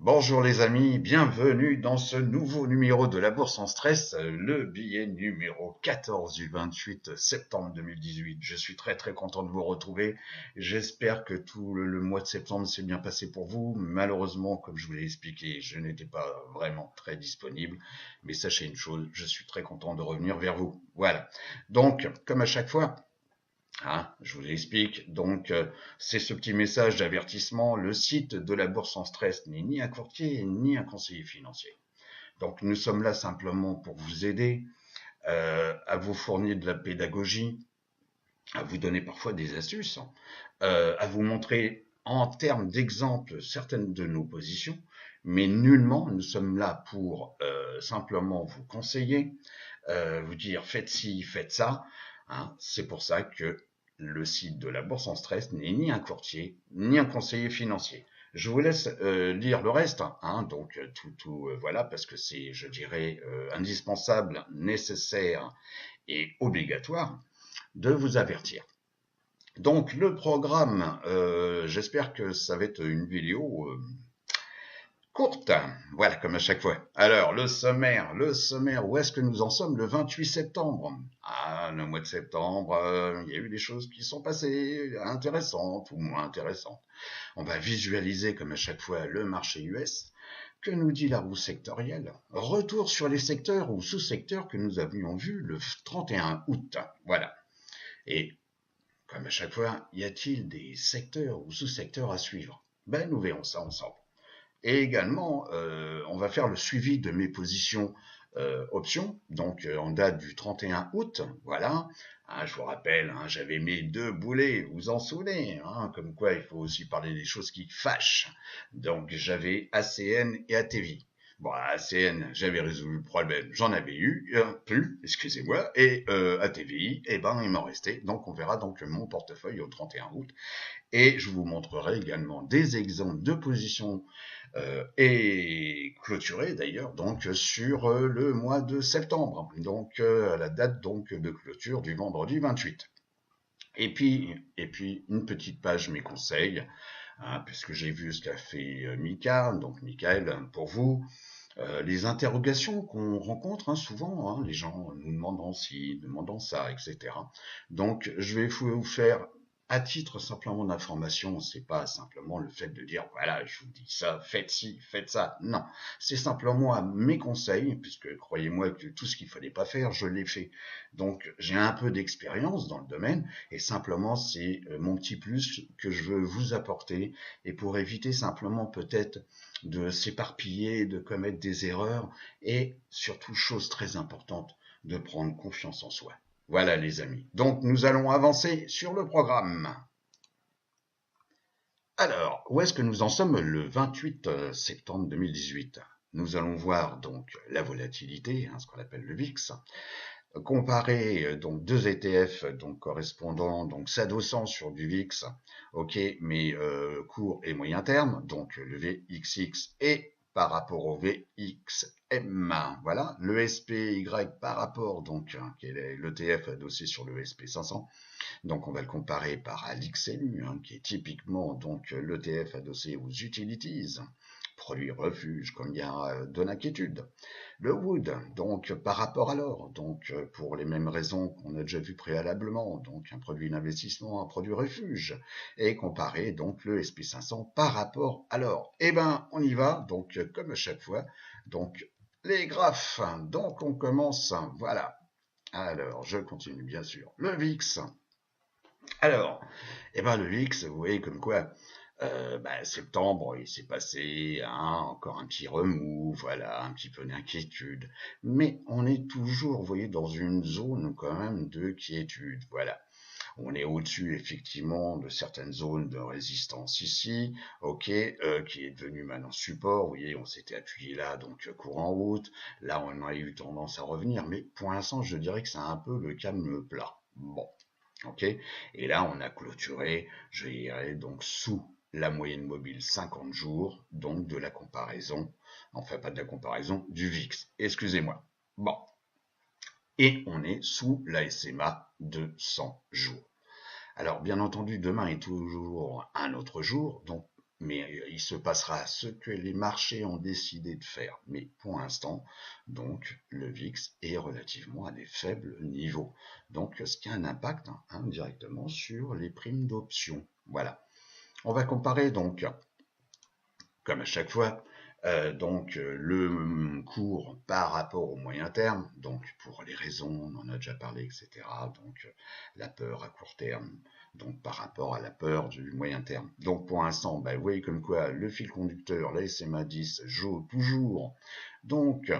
Bonjour les amis, bienvenue dans ce nouveau numéro de la Bourse en stress, le billet numéro 14 du 28 septembre 2018. Je suis très content de vous retrouver. J'espère que tout le mois de septembre s'est bien passé pour vous. Malheureusement, comme je vous l'ai expliqué, je n'étais pas vraiment très disponible. Mais sachez une chose, je suis très content de revenir vers vous. Voilà. Donc, comme à chaque fois, je vous explique. Donc, c'est ce petit message d'avertissement. Le site de la Bourse en stress n'est ni un courtier ni un conseiller financier. Donc, nous sommes là simplement pour vous aider, à vous fournir de la pédagogie, à vous donner parfois des astuces, à vous montrer en termes d'exemple certaines de nos positions, mais nullement nous sommes là pour simplement vous conseiller, vous dire faites ci, faites ça. C'est pour ça que le site de la Bourse en stress n'est ni un courtier, ni un conseiller financier. Je vous laisse lire le reste, donc voilà, parce que c'est, je dirais, indispensable, nécessaire et obligatoire de vous avertir. Donc le programme, j'espère que ça va être une vidéo courte, voilà, comme à chaque fois. Alors, le sommaire, où est-ce que nous en sommes le 28 septembre? Le mois de septembre, il y a eu des choses qui sont passées, intéressantes ou moins intéressantes. On va visualiser, comme à chaque fois, le marché US. Que nous dit la roue sectorielle? Retour sur les secteurs ou sous-secteurs que nous avions vus le 31 août. Voilà. Et, comme à chaque fois, y a-t-il des secteurs ou sous-secteurs à suivre? Nous verrons ça ensemble. Et également, on va faire le suivi de mes positions options, donc en date du 31 août, voilà. Je vous rappelle, j'avais mes deux boulets, vous vous en souvenez, comme quoi il faut aussi parler des choses qui fâchent. Donc j'avais ACN et ATV. Bon, ACN, j'avais résolu le problème, j'en avais eu, plus, excusez-moi, et ATVI, il m'en restait. Donc on verra donc mon portefeuille au 31 août. Et je vous montrerai également des exemples de positions et clôturées d'ailleurs donc sur le mois de septembre, donc à la date donc de clôture du vendredi 28. Et puis une petite page mes conseils, puisque j'ai vu ce qu'a fait Mika, donc Michael, pour vous. Les interrogations qu'on rencontre souvent, les gens nous demandant ci, demandant ça, etc. Donc, je vais vous faire à titre simplement d'information, c'est pas simplement le fait de dire voilà, je vous dis ça, faites ci, faites ça. Non, c'est simplement mes conseils, puisque croyez-moi que tout ce qu'il fallait pas faire, je l'ai fait. Donc, j'ai un peu d'expérience dans le domaine, et simplement c'est mon petit plus que je veux vous apporter, et pour éviter simplement peut-être de s'éparpiller, de commettre des erreurs et surtout, chose très importante, de prendre confiance en soi. Voilà les amis. Donc nous allons avancer sur le programme. Alors, où est-ce que nous en sommes le 28 septembre 2018? Nous allons voir donc la volatilité, ce qu'on appelle le VIX, comparer donc deux ETF donc correspondant, donc s'adossant sur du VIX, ok, mais court et moyen terme, donc le VXX et par rapport au VXM, voilà, le SPY par rapport donc qui est l'ETF adossé sur le SP500. Donc on va le comparer par l'XLU, qui est typiquement donc l'ETF adossé aux utilities, produits refuge comme il y a de l'inquiétude. Le Wood, donc par rapport à l'or, donc pour les mêmes raisons qu'on a déjà vu préalablement, donc un produit d'investissement, un produit refuge, et comparer donc le SP500 par rapport à l'or. On y va, donc comme à chaque fois, donc les graphes, donc on commence, voilà. Alors, je continue bien sûr. Le VIX. Alors, le VIX, vous voyez comme quoi, septembre, il s'est passé encore un petit remous, voilà, un petit peu d'inquiétude. Mais on est toujours, vous voyez, dans une zone quand même de quiétude, voilà. On est au-dessus, effectivement, de certaines zones de résistance ici, ok, qui est devenu maintenant support. Vous voyez, on s'était appuyé là, donc courant août. Là, on a eu tendance à revenir, mais pour l'instant, je dirais que c'est un peu le calme plat. Bon, ok. Et là, on a clôturé, je dirais, donc sous la moyenne mobile 50 jours, donc de la comparaison, enfin pas de la comparaison, du VIX. Excusez-moi. Bon. Et on est sous la SMA de 100 jours. Alors, bien entendu, demain est toujours un autre jour, donc Mais il se passera ce que les marchés ont décidé de faire. Mais pour l'instant, donc, le VIX est relativement à des faibles niveaux. Donc, ce qui a un impact directement sur les primes d'options. Voilà. On va comparer donc, comme à chaque fois, le cours par rapport au moyen terme, donc pour les raisons, on en a déjà parlé, etc. Donc la peur à court terme, donc par rapport à la peur du moyen terme. Donc pour l'instant, vous voyez comme quoi le fil conducteur, la SMA 10, joue toujours donc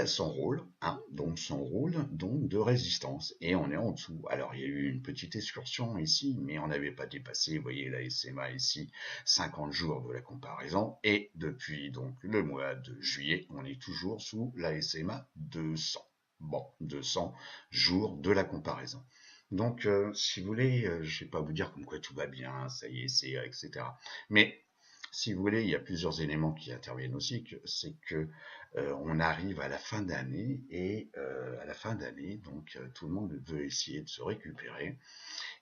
son rôle, donc son rôle donc de résistance, et on est en dessous. Alors il y a eu une petite excursion ici, mais on n'avait pas dépassé, vous voyez la SMA ici, 50 jours de la comparaison, et depuis donc le mois de juillet, on est toujours sous la SMA 200. Bon, 200 jours de la comparaison. Donc, si vous voulez, je ne vais pas vous dire comme quoi tout va bien, ça y est, c'est, etc. Mais si vous voulez, il y a plusieurs éléments qui interviennent aussi. C'est que on arrive à la fin d'année et à la fin d'année, donc tout le monde veut essayer de se récupérer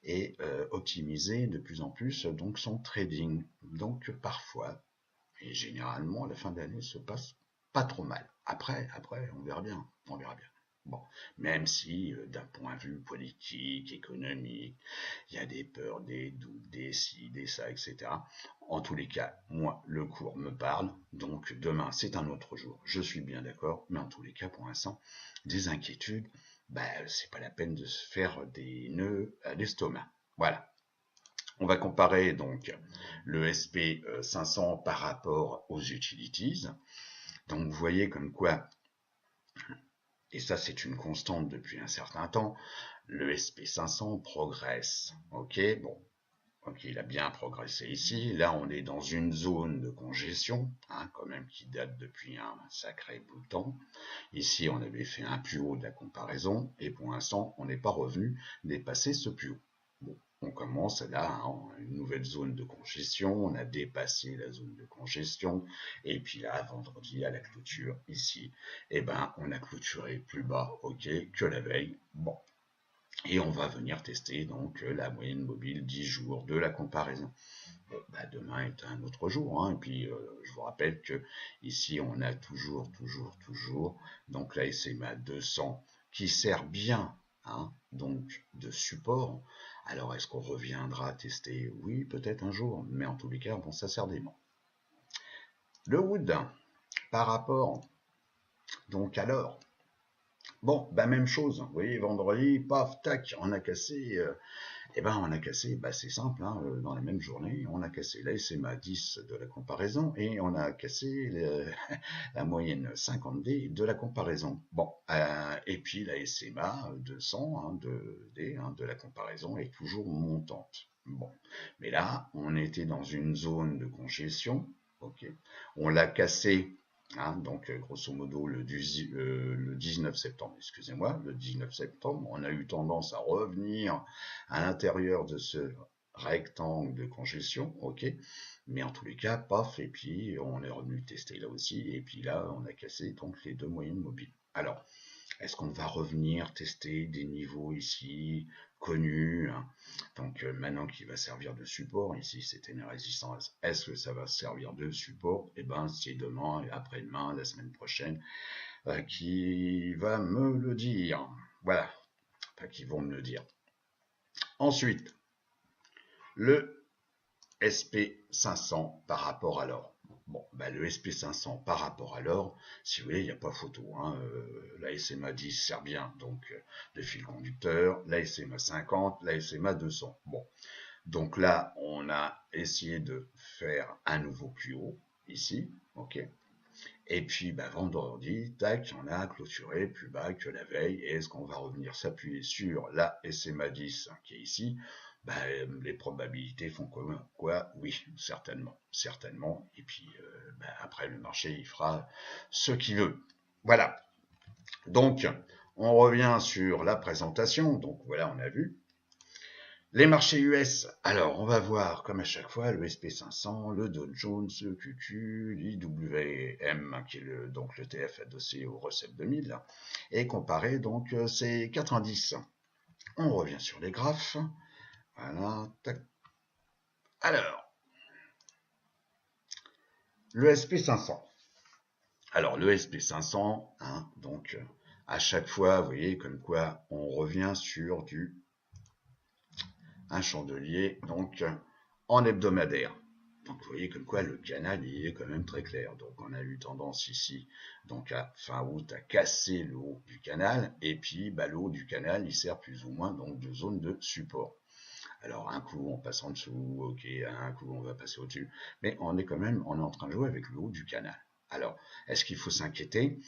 et optimiser de plus en plus donc son trading. Donc parfois et généralement la fin d'année se passe pas trop mal. Après, on verra bien, on verra bien. Bon, même si d'un point de vue politique, économique, il y a des peurs, des doutes, des ci, des ça, etc. En tous les cas, moi, le cours me parle, donc demain, c'est un autre jour. Je suis bien d'accord, mais en tous les cas, pour l'instant, des inquiétudes, c'est pas la peine de se faire des nœuds à l'estomac. Voilà. On va comparer donc le SP500 par rapport aux utilities. Donc vous voyez comme quoi, et ça c'est une constante depuis un certain temps, le SP500 progresse. Ok, bon, ok, il a bien progressé ici. Là, on est dans une zone de congestion, quand même, qui date depuis un sacré bout de temps. Ici, on avait fait un plus haut de la comparaison, et pour l'instant, on n'est pas revenu dépasser ce plus haut. Bon, on commence là, une nouvelle zone de congestion, on a dépassé la zone de congestion, et puis là, vendredi, à la clôture, ici, on a clôturé plus bas, ok, que la veille. Bon, et on va venir tester donc la moyenne mobile 10 jours de la comparaison. Demain est un autre jour, et puis je vous rappelle que ici on a toujours donc la SMA 200 qui sert bien donc de support. Alors est-ce qu'on reviendra tester? Oui, peut-être un jour, mais en tous les cas, bon, ça sert des mains. Le Wood par rapport donc à l'or. Bon, même chose, vous voyez, vendredi, paf, tac, on a cassé, on a cassé, c'est simple, dans la même journée, on a cassé la SMA 10 de la comparaison et on a cassé la moyenne 50D de la comparaison. Bon, et puis la SMA 200 de la comparaison est toujours montante. Bon, mais là, on était dans une zone de congestion, ok, on l'a cassé. Donc grosso modo le 19 septembre, excusez-moi, le 19 septembre, on a eu tendance à revenir à l'intérieur de ce rectangle de congestion, ok, mais en tous les cas, paf, et puis on est revenu tester là aussi, et puis là, on a cassé donc les deux moyennes mobiles. Alors, est-ce qu'on va revenir tester des niveaux ici connus, donc maintenant qui va servir de support, ici c'était une résistance, est-ce que ça va servir de support? C'est demain et après-demain, la semaine prochaine, qui va me le dire. Voilà, enfin, qui vont me le dire. Ensuite, le SP500 par rapport à l'or. Bon, le SP500 par rapport à l'or, si vous voulez, il n'y a pas photo. La SMA 10 sert bien, donc de fil conducteur, la SMA 50, la SMA 200. Bon, donc là, on a essayé de faire un nouveau plus haut, ici, ok. Et puis, vendredi, tac, on a clôturé plus bas que la veille. Et est-ce qu'on va revenir s'appuyer sur la SMA 10 qui est ici? Les probabilités font quoi? Oui, certainement, certainement. Et puis, après, le marché, il fera ce qu'il veut. Voilà. Donc, on revient sur la présentation. Donc, voilà, on a vu. Les marchés US, alors on va voir comme à chaque fois le SP500, le Dow Jones, le QQ, l'IWM qui est donc l'ETF adossé au Russell 2000 et comparer donc ces 4 indices. On revient sur les graphes. Voilà, tac. Alors, Le SP500. Alors, le SP500, hein, donc, à chaque fois, vous voyez, comme quoi on revient sur un chandelier, donc, en hebdomadaire. Donc, vous voyez comme quoi le canal, il est quand même très clair. Donc, on a eu tendance ici, donc à fin août, à casser le haut du canal. Et puis, bah, le haut du canal, il sert plus ou moins donc de zone de support. Alors, un coup, on passe en dessous, ok, un coup, on va passer au-dessus. Mais on est en train de jouer avec le haut du canal. Alors, est-ce qu'il faut s'inquiéter?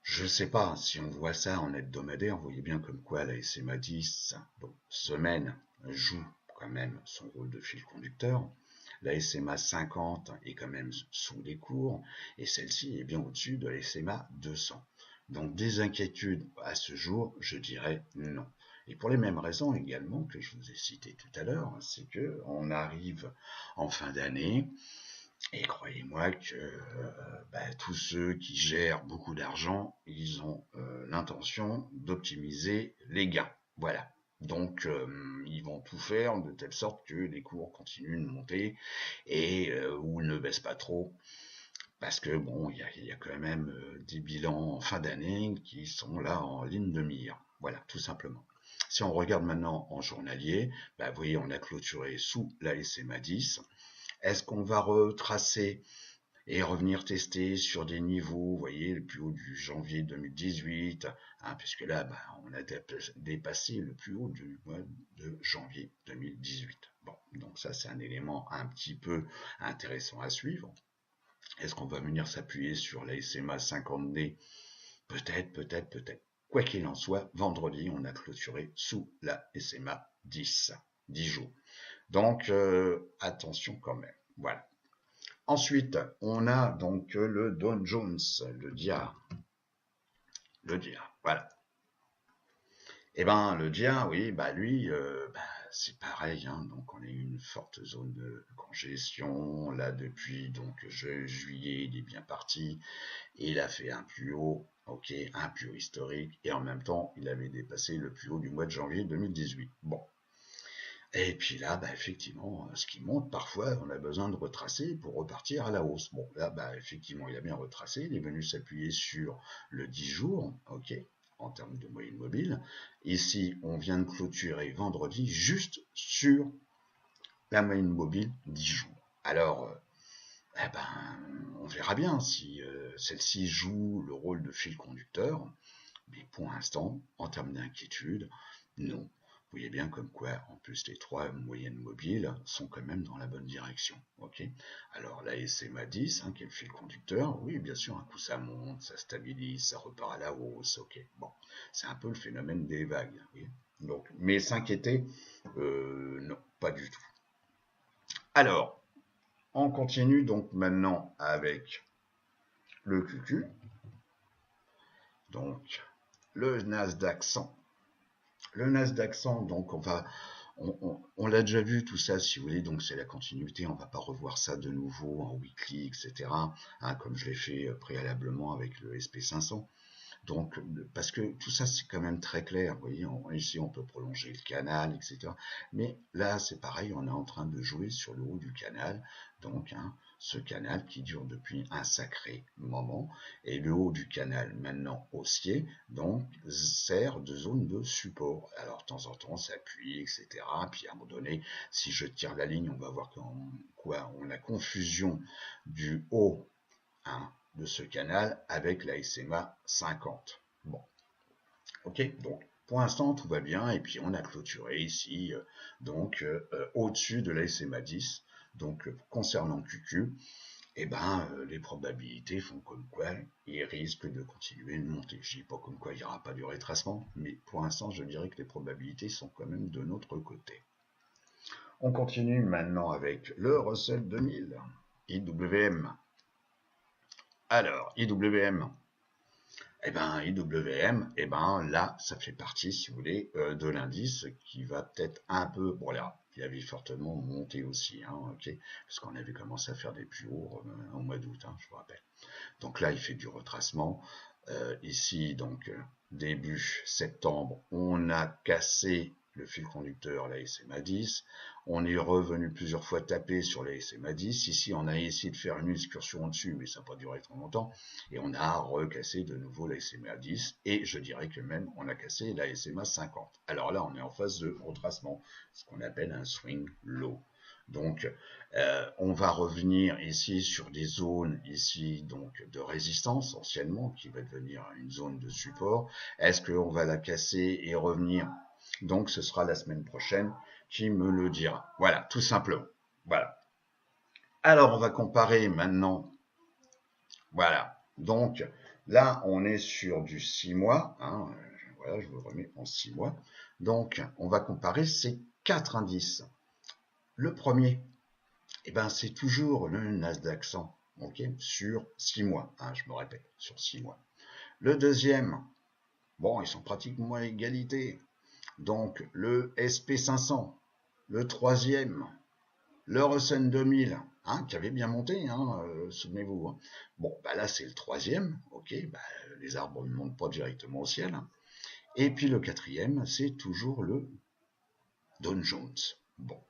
Je ne sais pas, si on voit ça en hebdomadaire, vous voyez bien comme quoi la SMA 10, donc semaine, joue quand même son rôle de fil conducteur. La SMA 50 est quand même sous les cours, et celle-ci est bien au-dessus de la SMA 200. Donc des inquiétudes à ce jour, je dirais non. Et pour les mêmes raisons également que je vous ai citées tout à l'heure, c'est que on arrive en fin d'année, et croyez-moi que tous ceux qui gèrent beaucoup d'argent, ils ont l'intention d'optimiser les gains. Voilà. Donc, ils vont tout faire de telle sorte que les cours continuent de monter et ou ne baissent pas trop. Parce que bon, il y a quand même des bilans en fin d'année qui sont là en ligne de mire. Voilà, tout simplement. Si on regarde maintenant en journalier, vous voyez, on a clôturé sous la SMA 10. Est-ce qu'on va retracer et revenir tester sur des niveaux, vous voyez, le plus haut du janvier 2018, hein, puisque là, on a dépassé le plus haut du mois de janvier 2018. Bon, donc ça, c'est un élément un petit peu intéressant à suivre. Est-ce qu'on va venir s'appuyer sur la SMA 50D? Peut-être, peut-être, peut-être. Quoi qu'il en soit, vendredi, on a clôturé sous la SMA 10, 10 jours. Donc, attention quand même. Voilà. Ensuite, on a donc le Dow Jones, le DIA. Le DIA, voilà. Eh ben, le DIA, oui, lui, c'est pareil, hein, donc on a eu une forte zone de congestion, là, depuis donc juillet, il est bien parti, et il a fait un plus haut, ok, un plus haut historique, et en même temps, il avait dépassé le plus haut du mois de janvier 2018. Bon, et puis là, effectivement, ce qui monte, parfois, on a besoin de retracer pour repartir à la hausse. Bon, là, effectivement, il a bien retracé. Il est venu s'appuyer sur le 10 jours, ok, en termes de moyenne mobile. Ici, on vient de clôturer vendredi juste sur la moyenne mobile 10 jours. Alors, on verra bien si celle-ci joue le rôle de fil conducteur. Mais pour l'instant, en termes d'inquiétude, non. Vous voyez bien comme quoi, en plus, les trois moyennes mobiles sont quand même dans la bonne direction. Ok. Alors la SMA 10, hein, qui est le fil conducteur, oui, bien sûr, un coup ça monte, ça stabilise, ça repart à la hausse. Ok. Bon, c'est un peu le phénomène des vagues. Oui. Donc, mais s'inquiéter, non, pas du tout. Alors, on continue donc maintenant avec le QQ. Donc, le Nasdaq 100. Le Nasdaq 100, donc on l'a déjà vu tout ça, si vous voulez, donc c'est la continuité, on va pas revoir ça de nouveau en weekly, etc., hein, comme je l'ai fait préalablement avec le SP500. Donc, parce que tout ça, c'est quand même très clair. Vous voyez, ici, on peut prolonger le canal, etc. Mais là, c'est pareil, on est en train de jouer sur le haut du canal. Donc, hein, ce canal qui dure depuis un sacré moment. Et le haut du canal, maintenant haussier, donc, sert de zone de support. Alors, de temps en temps, ça appuie, etc. Puis, à un moment donné, si je tire la ligne, on va voir on a confusion du haut, hein, de ce canal avec la SMA 50. Bon, ok, donc pour l'instant tout va bien et puis on a clôturé ici au-dessus de la SMA 10. Donc concernant QQ, les probabilités font comme quoi il risque de continuer de monter. Je dis pas comme quoi il n'y aura pas du retracement, mais pour l'instant je dirais que les probabilités sont quand même de notre côté. On continue maintenant avec le Russell 2000, IWM. Alors, IWM, IWM, là, ça fait partie, si vous voulez, de l'indice qui va peut-être un peu, bon là, il avait fortement monté aussi, hein, ok, parce qu'on avait commencé à faire des plus hauts au mois d'août, hein, je vous rappelle. Donc là, il fait du retracement. Ici, donc, début septembre, on a cassé le fil conducteur, la SMA 10. On est revenu plusieurs fois taper sur la SMA 10. Ici, on a essayé de faire une excursion au-dessus, mais ça n'a pas duré trop longtemps. Et on a recassé de nouveau la SMA 10. Et je dirais que même, on a cassé la SMA 50. Alors là, on est en phase de retracement, ce qu'on appelle un swing low. Donc, on va revenir ici sur des zones ici donc de résistance anciennement qui va devenir une zone de support. Est-ce qu'on va la casser et revenir? Donc, ce sera la semaine prochaine qui me le dira. Voilà, tout simplement. Voilà. Alors, on va comparer maintenant. Voilà. Donc, là, on est sur du 6 mois. Hein. Voilà, je vous le remets en 6 mois. Donc, on va comparer ces 4 indices. Le premier, c'est toujours le Nasdaq 100, sur 6 mois, je me répète, sur 6 mois. Le deuxième, bon, ils sont pratiquement à égalité, donc le SP500. Le troisième, le Russell 2000, qui avait bien monté, souvenez-vous. Bon, là, c'est le troisième, les arbres ne montent pas directement au ciel. Et puis le quatrième, c'est toujours le Dow Jones. Bon.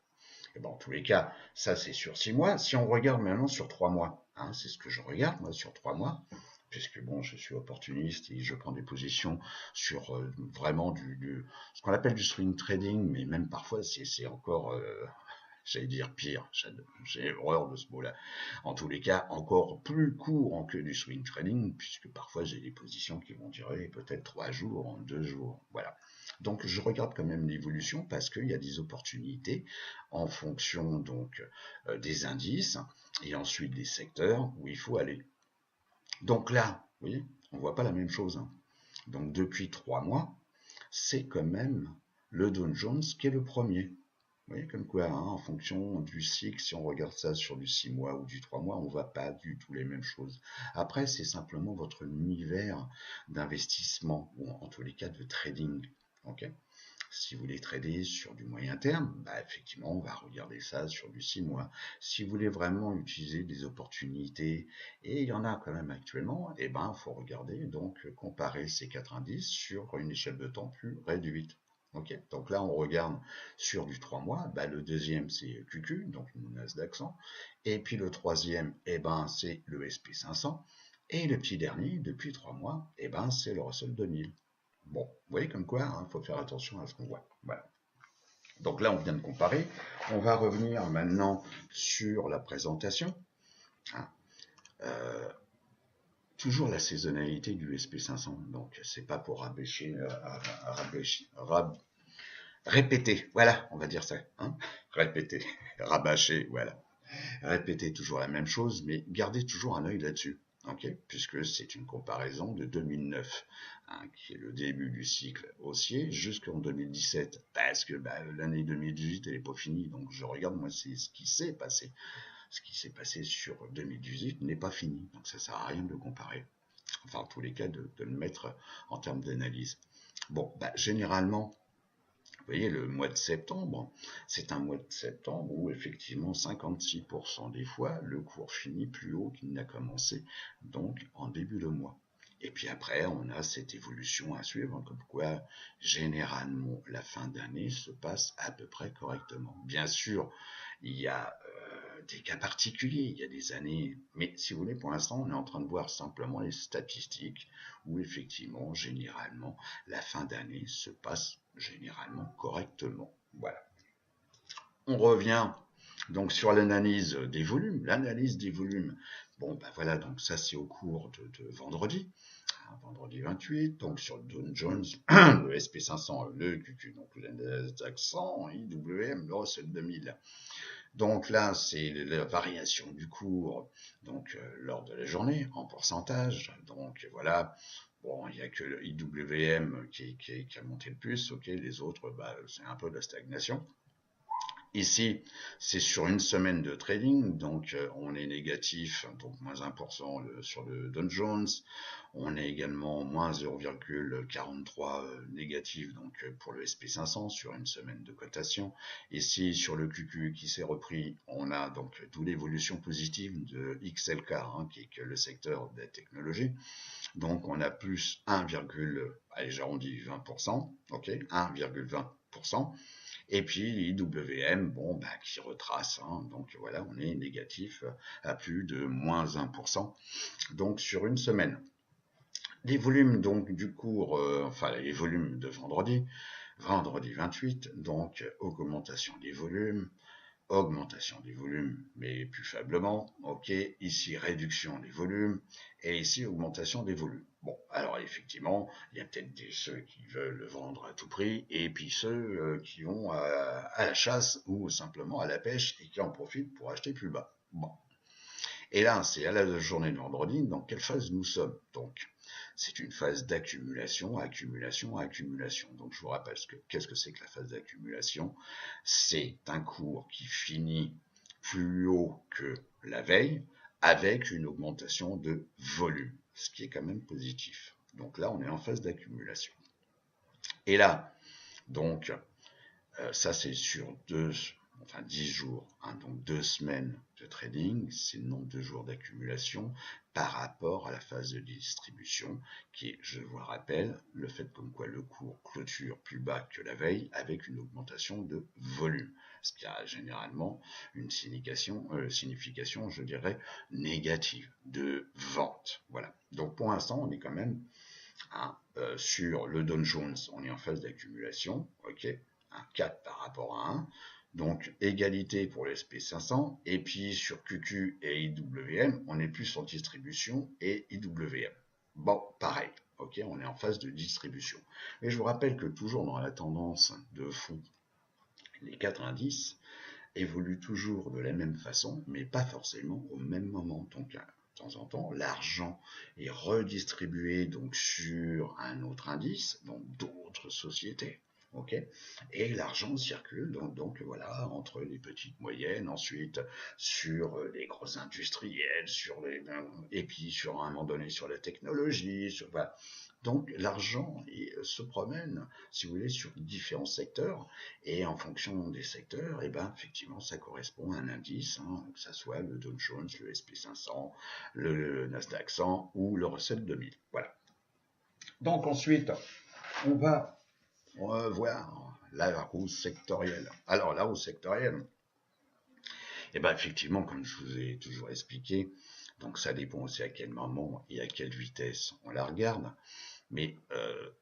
Et en tous les cas, ça c'est sur 6 mois. Si on regarde maintenant sur 3 mois, c'est ce que je regarde moi sur 3 mois, puisque bon, je suis opportuniste et je prends des positions sur vraiment ce qu'on appelle du swing trading, mais même parfois c'est encore, j'allais dire pire, j'ai horreur de ce mot-là. En tous les cas, encore plus court que du swing trading, puisque parfois j'ai des positions qui vont durer peut-être 3 jours, 2 jours, voilà. Donc je regarde quand même l'évolution parce qu'il y a des opportunités en fonction donc des indices et ensuite des secteurs où il faut aller. Donc là, vous voyez, on ne voit pas la même chose. Donc depuis 3 mois, c'est quand même le Dow Jones qui est le premier. Vous voyez, comme quoi, en fonction du cycle, si on regarde ça sur du 6 mois ou du 3 mois, on ne voit pas du tout les mêmes choses. Après, c'est simplement votre univers d'investissement, ou en tous les cas de trading. Si vous voulez trader sur du moyen terme, effectivement, on va regarder ça sur du 6 mois. Si vous voulez vraiment utiliser des opportunités, et il y en a quand même actuellement, il faut regarder, donc comparer ces 4 indices sur une échelle de temps plus réduite. Donc là, on regarde sur du 3 mois. Le deuxième, c'est QQ, donc le Nasdaq 100. Et puis le troisième, c'est le SP500. Et le petit dernier, depuis 3 mois, c'est le Russell 2000. Bon, vous voyez comme quoi, faut faire attention à ce qu'on voit. Voilà. Donc là, on vient de comparer. On va revenir maintenant sur la présentation. Toujours la saisonnalité du SP500. Donc, c'est pas pour répéter. Voilà, on va dire ça. Répéter, rabâcher, voilà. Répéter toujours la même chose, mais gardez toujours un œil là-dessus. Puisque c'est une comparaison de 2009, qui est le début du cycle haussier, jusqu'en 2017, parce que l'année 2018, elle n'est pas finie, donc je regarde, moi, c'est ce qui s'est passé. Ce qui s'est passé sur 2018 n'est pas fini, donc ça ne sert à rien de le comparer. Enfin, en tous les cas, de le mettre en termes d'analyse. Bon, généralement, vous voyez, le mois de septembre, c'est un mois de septembre où effectivement 56% des fois, le cours finit plus haut qu'il n'a commencé, donc en début de mois. Et puis après, on a cette évolution à suivre, comme quoi, généralement, la fin d'année se passe à peu près correctement. Bien sûr, il y a des cas particuliers, il y a des années, mais si vous voulez, pour l'instant, on est en train de voir simplement les statistiques où effectivement, généralement, la fin d'année se passe généralement correctement. Voilà. On revient donc sur l'analyse des volumes. L'analyse des volumes, bon, voilà, donc ça c'est au cours de vendredi. Vendredi 28, donc sur le Dow Jones, le SP500, le QQ, donc le Nasdaq 100, IWM, le Russell 2000. Donc là, c'est la variation du cours donc lors de la journée en pourcentage. Donc voilà, bon, il n'y a que le IWM qui a monté le plus, les autres, c'est un peu de la stagnation. Ici, c'est sur une semaine de trading, donc on est négatif, donc moins 1% sur le Dow Jones. On est également moins 0,43 négatif donc pour le SP500 sur une semaine de cotation. Ici, sur le QQ qui s'est repris, on a donc toute l'évolution positive de XLK, qui est le secteur de la technologie. Donc, on a plus 1, allez, j'arrondis 20%, 1,20 Et puis IWM, bon, bah, qui retrace, hein, donc voilà, on est négatif à plus de moins 1%, donc sur une semaine. Les volumes donc du cours, enfin les volumes de vendredi 28, donc augmentation des volumes, mais plus faiblement, ok, ici réduction des volumes, et ici augmentation des volumes. Bon, alors effectivement, il y a peut-être ceux qui veulent le vendre à tout prix, et puis ceux qui vont à la chasse ou simplement à la pêche et qui en profitent pour acheter plus bas. Bon. Et là, c'est à la journée de vendredi, dans quelle phase nous sommes donc? C'est une phase d'accumulation, accumulation, accumulation. Donc je vous rappelle qu'est-ce que c'est que la phase d'accumulation. C'est un cours qui finit plus haut que la veille avec une augmentation de volume, ce qui est quand même positif. Donc là, on est en phase d'accumulation. Et là, donc, ça c'est sur 10 jours, hein, donc 2 semaines de trading, c'est le nombre de jours d'accumulation par rapport à la phase de distribution, qui est, je vous le rappelle, le fait comme quoi le cours clôture plus bas que la veille avec une augmentation de volume, ce qui a généralement une signification, je dirais, négative de vente. Voilà. Donc pour l'instant, on est quand même sur le Dow Jones, on est en phase d'accumulation, ok, un 4 par rapport à 1, donc égalité pour le SP500, et puis sur QQ et IWM, on est plus en distribution et IWM. Bon, pareil, ok, on est en phase de distribution. Et je vous rappelle que toujours dans la tendance de fond, les 4 indices évoluent toujours de la même façon, mais pas forcément au même moment. Donc, de temps en temps, l'argent est redistribué donc sur un autre indice, donc d'autres sociétés. Okay, et l'argent circule donc voilà entre les petites moyennes, ensuite sur les gros industriels, et puis sur un moment donné sur la technologie, voilà. Donc l'argent se promène, si vous voulez, sur différents secteurs, et en fonction des secteurs, et ben effectivement ça correspond à un indice, hein, que ce soit le Dow Jones, le SP500, le Nasdaq 100 ou le Russell 2000. Voilà. Donc ensuite, on va voir la roue sectorielle. Alors la roue sectorielle, et ben effectivement, comme je vous ai toujours expliqué, donc ça dépend aussi à quel moment et à quelle vitesse on la regarde. Mais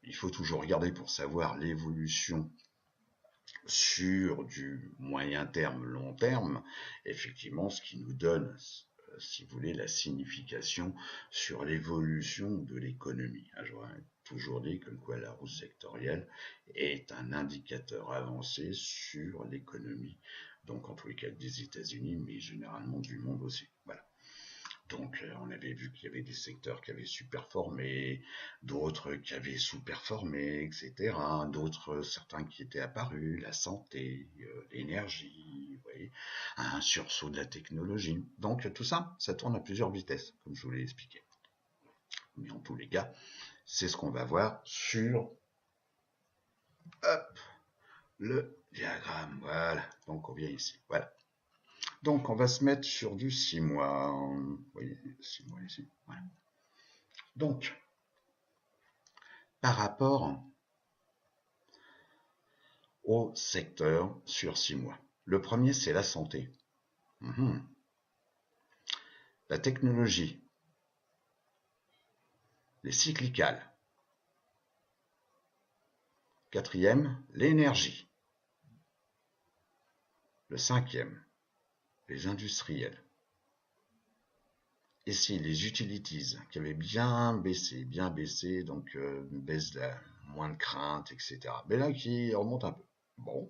il faut toujours regarder pour savoir l'évolution sur du moyen terme, long terme, effectivement, ce qui nous donne, si vous voulez, la signification sur l'évolution de l'économie. J'aurais toujours dit comme quoi la roue sectorielle est un indicateur avancé sur l'économie, donc en tous les cas des États-Unis, mais généralement du monde aussi. Voilà. Donc on avait vu qu'il y avait des secteurs qui avaient surperformé, d'autres qui avaient sous-performé, etc. D'autres, certains qui étaient apparus, la santé, l'énergie, vous voyez, un sursaut de la technologie. Donc tout ça, ça tourne à plusieurs vitesses, comme je vous l'ai expliqué. Mais en tous les cas, c'est ce qu'on va voir sur le diagramme. Voilà, donc on vient ici. Voilà. Donc, on va se mettre sur du 6 mois. Vous voyez, 6 mois ici. Voilà. Donc, par rapport au secteur sur 6 mois. Le premier, c'est la santé. La technologie. Les cyclicales. Quatrième, l'énergie. Le cinquième, les industriels. Ici, les utilities qui avaient bien baissé, donc baisse de moins de crainte, etc. Mais là, qui remonte un peu. Bon.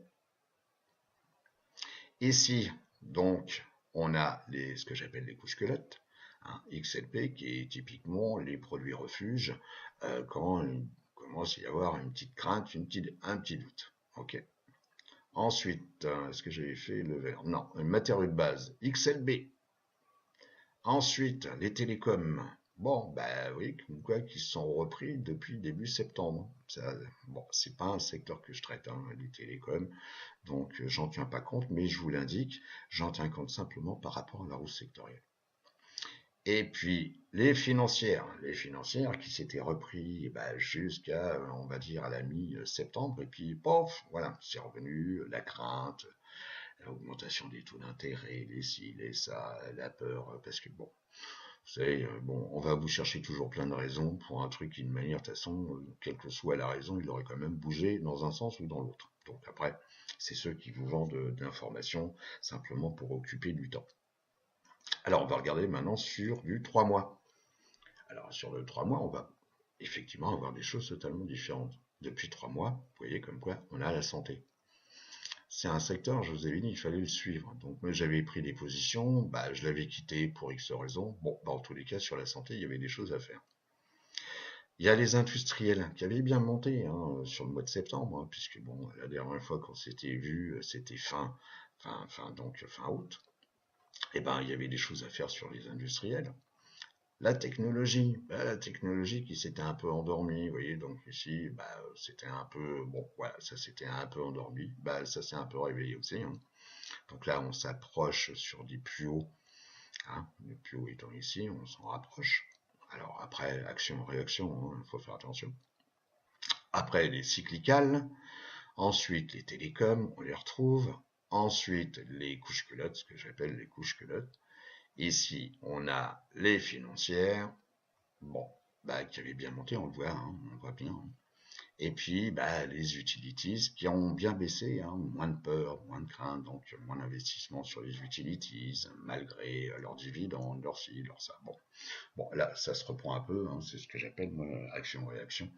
Ici, donc, on a ce que j'appelle les couches squelettes, hein, XLP, qui est typiquement les produits refuges quand il commence à y avoir une petite crainte, un petit doute. Ok. Ensuite, est-ce que j'avais fait le vert? Non, une matériau de base, XLB. Ensuite, les télécoms. Bon, bah oui, quoi, qui sont repris depuis début septembre. Ça, bon, c'est pas un secteur que je traite, hein, les télécoms, donc j'en tiens pas compte, mais je vous l'indique, j'en tiens compte simplement par rapport à la roue sectorielle. Et puis, Les financières qui s'étaient repris jusqu'à, on va dire, à la mi-septembre, et puis, pof, voilà, c'est revenu, la crainte, l'augmentation des taux d'intérêt, les ci, les ça, la peur, parce que bon, vous savez, bon, on va vous chercher toujours plein de raisons pour un truc qui, de manière, de toute façon, quelle que soit la raison, il aurait quand même bougé dans un sens ou dans l'autre. Donc après, c'est ceux qui vous vendent de l'information simplement pour occuper du temps. Alors on va regarder maintenant sur du 3 mois. Alors sur le 3 mois, on va effectivement avoir des choses totalement différentes. Depuis 3 mois, vous voyez comme quoi on a la santé. C'est un secteur, je vous avais dit, il fallait le suivre. Donc moi j'avais pris des positions, je l'avais quitté pour X raisons. Bon, en tous les cas, sur la santé, il y avait des choses à faire. Il y a les industriels qui avaient bien monté sur le mois de septembre, puisque bon, la dernière fois qu'on s'était vu, c'était fin août. Et ben, il y avait des choses à faire sur les industriels. La technologie qui s'était un peu endormie, vous voyez, donc ici, c'était un peu, bon, voilà, ça s'était un peu endormi, ça s'est un peu réveillé aussi. Donc là, on s'approche sur des plus hauts, le plus haut étant ici, on s'en rapproche. Alors après, action-réaction, il faut faire attention. Après, les cyclicales, ensuite les télécoms, on les retrouve, ensuite les couches culottes, ce que j'appelle les couches culottes. Ici, on a les financières, bon, qui avaient bien monté, on le voit, on voit bien. Et puis, les utilities qui ont bien baissé, moins de peur, moins de crainte, donc moins d'investissement sur les utilities, malgré leurs dividendes, leur ci, leur ça. Bon, là, ça se reprend un peu, c'est ce que j'appelle action-réaction.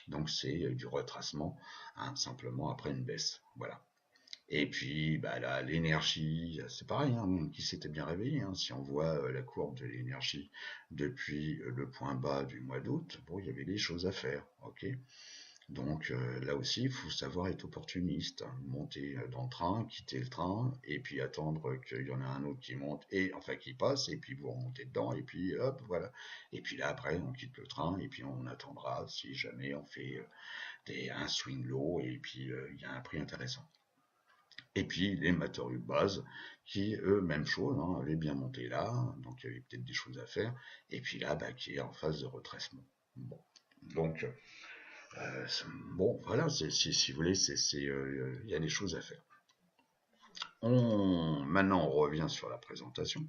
Donc, c'est du retracement, simplement après une baisse. Voilà. Et puis, là, l'énergie, c'est pareil, qui s'était bien réveillé. Si on voit la courbe de l'énergie depuis le point bas du mois d'août, bon, il y avait des choses à faire, ok. Donc là aussi, il faut savoir être opportuniste, monter dans le train, quitter le train, et puis attendre qu'il y en a un autre qui monte, et enfin qui passe, et puis vous remontez dedans, et puis hop, voilà. Et puis là, après, on quitte le train, et puis on attendra si jamais on fait un swing low, et puis il y a un prix intéressant. Et puis les matériaux de base qui, eux, même chose, avaient bien monté là, donc il y avait peut-être des choses à faire, et puis là, qui est en phase de retracement. Bon, donc bon, voilà, si vous voulez, il y a des choses à faire. Maintenant, on revient sur la présentation.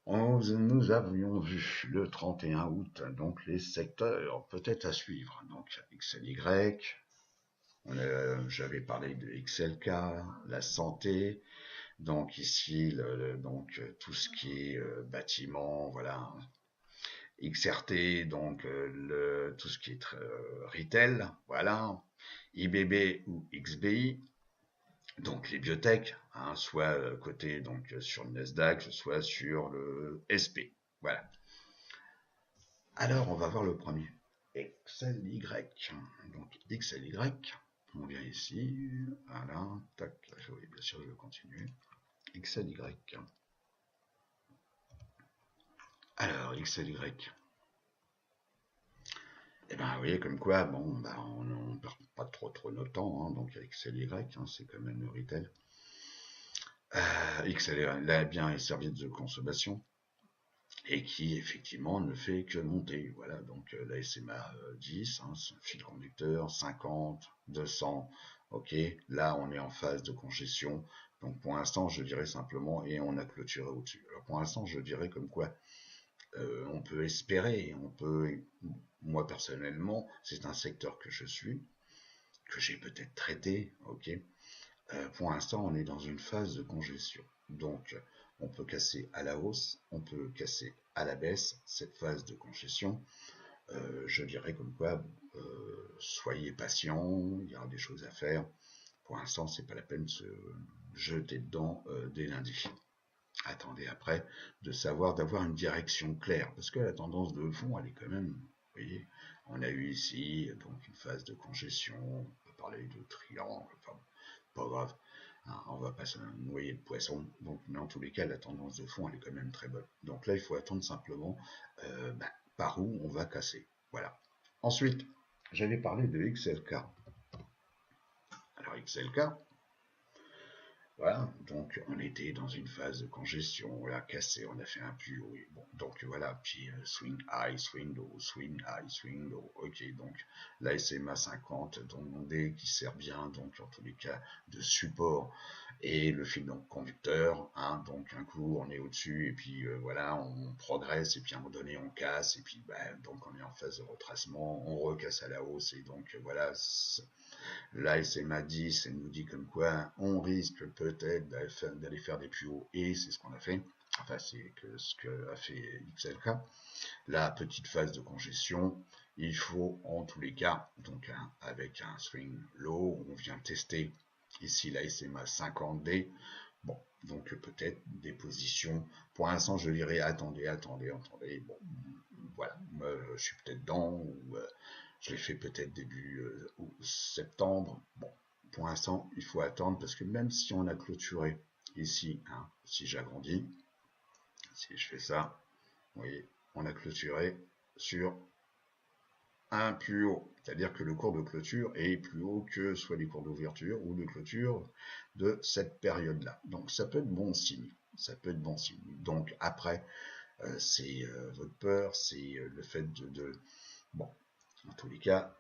Nous avions vu le 31 août, donc les secteurs peut-être à suivre. Donc XLY, j'avais parlé de XLK, la santé, donc ici, donc tout ce qui est bâtiment, voilà, XRT, donc tout ce qui est retail, voilà, IBB ou XBI, donc les biotech, soit coté donc sur le Nasdaq, soit sur le SP. Voilà. Alors on va voir le premier. XLY. Donc XLY. On vient ici. Voilà. Tac. Oui, bien sûr, je vais continuer. XLY. Alors XLY. Et vous voyez comme quoi, bon, on ne perd pas trop notre temps, donc avec XLY, c'est quand même le retail. XLY, là, bien les serviettes de consommation, et qui effectivement ne fait que monter. Voilà, donc la SMA 10, fil conducteur, 50, 200, ok, là on est en phase de congestion, donc pour l'instant je dirais simplement, et on a clôturé au-dessus. Alors pour l'instant je dirais comme quoi, on peut espérer, moi personnellement, c'est un secteur que je suis, que j'ai peut-être traité, ok. Pour l'instant, on est dans une phase de congestion. Donc, on peut casser à la hausse, on peut casser à la baisse cette phase de congestion. Je dirais comme quoi, soyez patient, il y aura des choses à faire. Pour l'instant, c'est pas la peine de se jeter dedans dès lundi. Attendez après de savoir, d'avoir une direction claire, parce que la tendance de fond, elle est quand même, vous voyez, on a eu ici donc une phase de congestion, on peut parler de triangle, enfin, pas grave, on va pas se noyer de poisson, donc, mais en tous les cas, la tendance de fond, elle est quand même très bonne. Donc là, il faut attendre simplement par où on va casser. Voilà. Ensuite, j'avais parlé de XLK. Alors XLK, Voilà, donc on était dans une phase de congestion, on l'a cassé, on a fait un plus haut, et bon, donc voilà, puis swing high, swing low, swing high, swing low, ok, donc la SMA 50, donc qui sert bien, donc en tous les cas, de support, et le fil donc conducteur, hein, donc un coup on est au-dessus, et puis voilà, on progresse, et puis à un moment donné on casse, et puis donc on est en phase de retracement, on recasse à la hausse, et donc voilà, là, SMA 10, elle nous dit comme quoi on risque peut-être d'aller faire des plus hauts, et c'est ce qu'on a fait. Enfin, c'est ce qu'a fait XLK. La petite phase de congestion, il faut en tous les cas, donc avec un swing low, on vient tester ici la SMA 50D. Bon, donc peut-être des positions. Pour l'instant, je dirais attendez. Bon, voilà, je suis peut-être dedans, ou je l'ai fait peut-être début septembre. Bon, pour l'instant, il faut attendre parce que même si on a clôturé ici, hein, si j'agrandis, si je fais ça, vous voyez, on a clôturé sur un plus haut. C'est-à-dire que le cours de clôture est plus haut que soit les cours d'ouverture ou de clôture de cette période-là. Donc ça peut être bon signe. Ça peut être bon signe. Donc après, c'est votre peur, c'est le fait de... Bon, en tous les cas,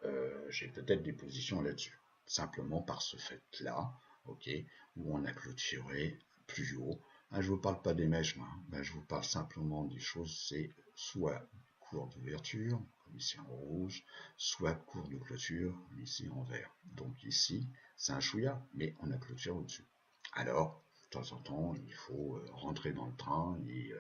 j'ai peut-être des positions là-dessus. Simplement par ce fait-là, ok, où on a clôturé plus haut. Ah, je ne vous parle pas des mèches, moi. Je vous parle simplement des choses, c'est soit cours d'ouverture, comme ici en rouge, soit cours de clôture, comme ici en vert. Donc ici, c'est un chouïa, mais on a clôture au-dessus. Alors, de temps en temps, il faut rentrer dans le train et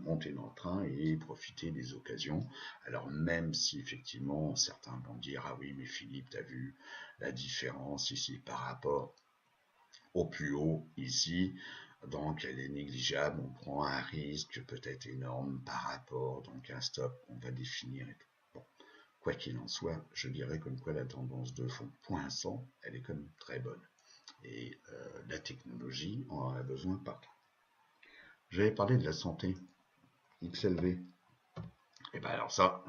monter dans le train et profiter des occasions. Alors même si effectivement certains vont dire ah oui mais Philippe t'as vu la différence ici par rapport au plus haut ici, donc elle est négligeable, on prend un risque peut-être énorme par rapport donc à un stop, on va définir et tout. Bon, quoi qu'il en soit, je dirais comme quoi la tendance de fond pour l'instant elle est comme très bonne et la technologie en a besoin partout. J'avais parlé de la santé XLV. Et bien alors ça,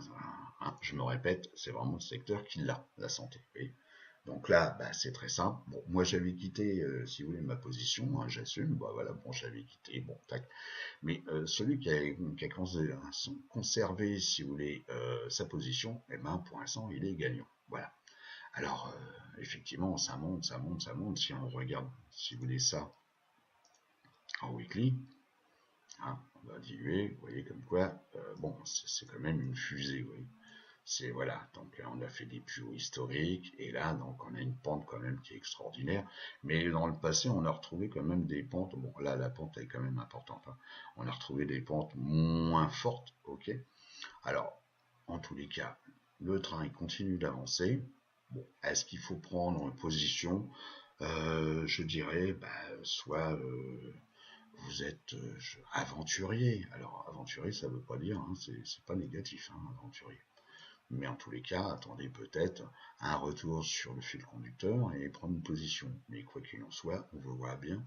hein, je me répète, c'est vraiment le secteur qui l'a, la santé. Oui. Donc là, c'est très simple. Bon, moi j'avais quitté, si vous voulez, ma position, hein, j'assume. Voilà, bon, j'avais quitté, bon, tac. Mais celui qui a conservé, si vous voulez, sa position, pour l'instant, il est gagnant. Voilà. Alors, effectivement, ça monte, ça monte, ça monte. Si on regarde, si vous voulez, ça en weekly, hein, on va diluer, vous voyez comme quoi, bon, c'est quand même une fusée, vous voyez. C'est voilà, donc là on a fait des plus hauts historiques, et là donc on a une pente quand même qui est extraordinaire, mais dans le passé on a retrouvé quand même des pentes, bon là la pente est quand même importante, hein. On a retrouvé des pentes moins fortes, ok. Alors, en tous les cas, le train il continue d'avancer. Bon, est-ce qu'il faut prendre une position? Je dirais, soit vous êtes aventurier. Alors, aventurier, ça veut pas dire, hein, c'est pas négatif, hein, aventurier. Mais en tous les cas, attendez peut-être un retour sur le fil conducteur et prendre une position. Mais quoi qu'il en soit, on voit bien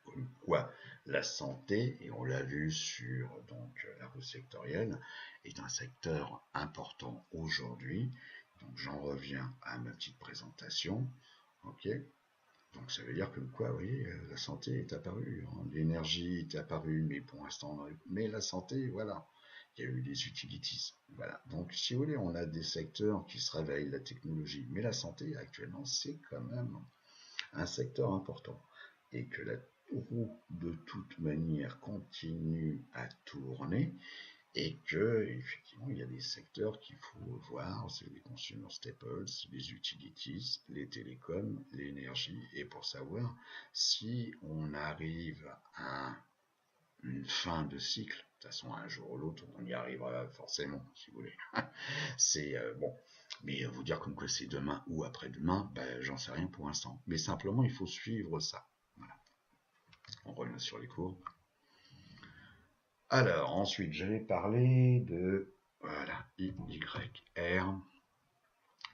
comme quoi la santé, et on l'a vu sur donc la route sectorielle, est un secteur important aujourd'hui. Donc j'en reviens à ma petite présentation. Ok. Donc ça veut dire que quoi, oui, la santé est apparue, hein, l'énergie est apparue, mais pour l'instant, mais la santé, voilà, il y a eu des utilities. Voilà. Donc si vous voulez, on a des secteurs qui se réveillent, la technologie, mais la santé actuellement, c'est quand même un secteur important. Et que la roue, de toute manière, continue à tourner, et que effectivement il y a des secteurs qu'il faut voir, c'est les consumer staples, les utilities, les télécoms, l'énergie, et pour savoir si on arrive à une fin de cycle, de toute façon un jour ou l'autre on y arrivera forcément si vous voulez. C'est bon, mais vous dire comme quoi c'est demain ou après-demain, j'en sais rien pour l'instant, mais simplement il faut suivre ça. Voilà. On revient sur les courbes. Alors, ensuite, j'avais parlé de, voilà, IYR,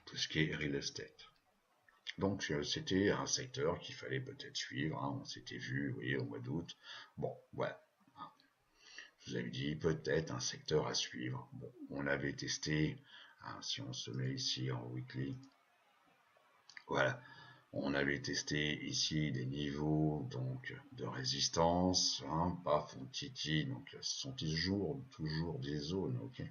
tout ce qui est real estate. Donc, c'était un secteur qu'il fallait peut-être suivre, hein, on s'était vu, vous voyez, au mois d'août. Bon, voilà. Je vous avais dit, peut-être un secteur à suivre. Bon, on avait testé, hein, si on se met ici en weekly, voilà. On avait testé ici des niveaux donc de résistance, hein, paf, on titille, donc ce sont toujours des zones, ok.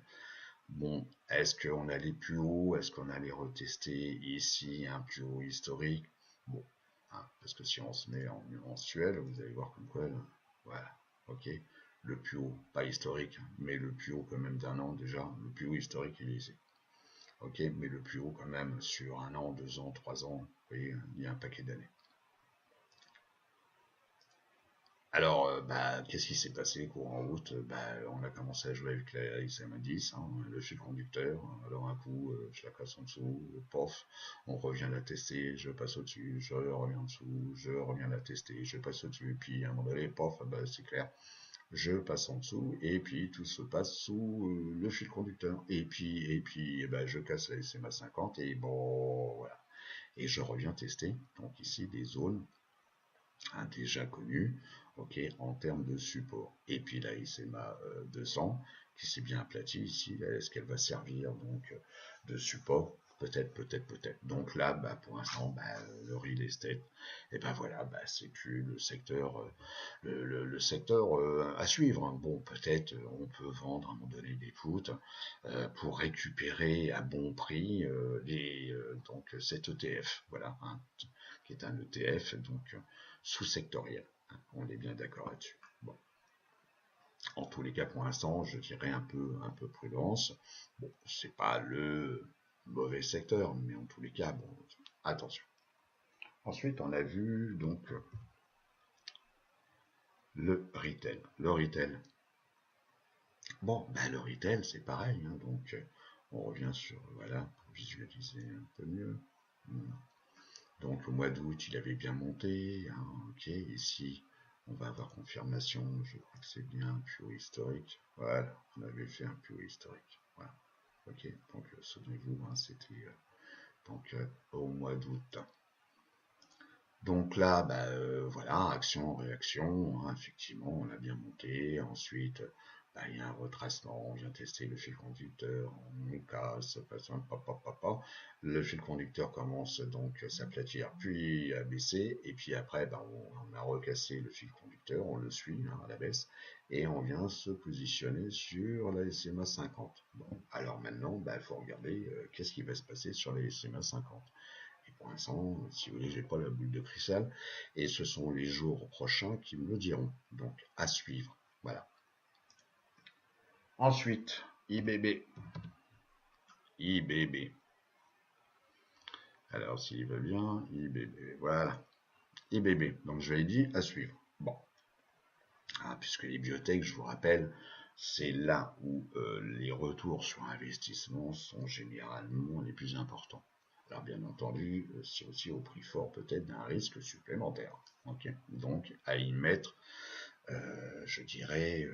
Bon, est-ce qu'on allait plus haut? Est-ce qu'on allait retester ici un plus haut historique? Bon, hein, parce que si on se met en mensuel, vous allez voir comme quoi, voilà, ok. Le plus haut, pas historique, mais le plus haut quand même d'un an déjà, le plus haut historique il est ici. Ok, mais le plus haut quand même sur un an, 2 ans, 3 ans, vous voyez, il y a un paquet d'années. Alors, qu'est-ce qui s'est passé courant route? On a commencé à jouer avec la XM10, hein, le fil conducteur. Alors un coup, je la casse en dessous, pof, on revient la tester, je passe au-dessus, je reviens en dessous, je reviens la tester, je passe au-dessus, puis à un moment donné, pof, c'est clair, je passe en dessous, et puis tout se passe sous le fil conducteur. Et puis, je casse la SMA 50, et bon, voilà. Et je reviens tester, donc ici, des zones déjà connu, ok, en termes de support. Et puis là, SMA 200 qui s'est bien aplati ici. Est-ce qu'elle va servir donc de support? Peut-être, peut-être, peut-être. Donc là, pour l'instant, le real estate, et voilà, c'est plus le secteur, le secteur à suivre. Bon, peut-être on peut vendre à un moment donné des puts pour récupérer à bon prix donc cet ETF, voilà, hein, qui est un ETF donc sous-sectoriel. On est bien d'accord là-dessus. Bon. En tous les cas, pour l'instant, je dirais un peu prudence. Bon, c'est pas le mauvais secteur, mais en tous les cas, bon, attention. Ensuite, on a vu donc le retail. Le retail. Bon, le retail, c'est pareil. Hein, donc, on revient sur, voilà, pour visualiser un peu mieux. Donc, au mois d'août, il avait bien monté. Hein, ok, ici, on va avoir confirmation. Je crois que c'est bien un plus haut historique. Voilà, on avait fait un plus haut historique. Voilà. Ok, donc, souvenez-vous, hein, c'était donc au mois d'août. Donc là, voilà, action, réaction, hein, effectivement, on a bien monté. Ensuite, il y a un retracement, on vient tester le fil conducteur, on casse, papa. Le fil conducteur commence donc à s'aplatir, puis à baisser, et puis après, on a recassé le fil conducteur, on le suit hein, à la baisse, et on vient se positionner sur la SMA 50. Bon, alors maintenant, il faut regarder qu'est-ce qui va se passer sur les SMA 50. Et pour l'instant, si vous voulez, j'ai pas la boule de cristal. Et ce sont les jours prochains qui me le diront. Donc, à suivre. Voilà. Ensuite, IBB. IBB. Alors, s'il veut bien, IBB. Voilà. IBB. Donc, je l'ai dit, à suivre. Bon. Puisque les biotech, je vous rappelle, c'est là où les retours sur investissement sont généralement les plus importants. Alors bien entendu, c'est aussi au prix fort peut-être d'un risque supplémentaire. Okay. Donc à y mettre, je dirais,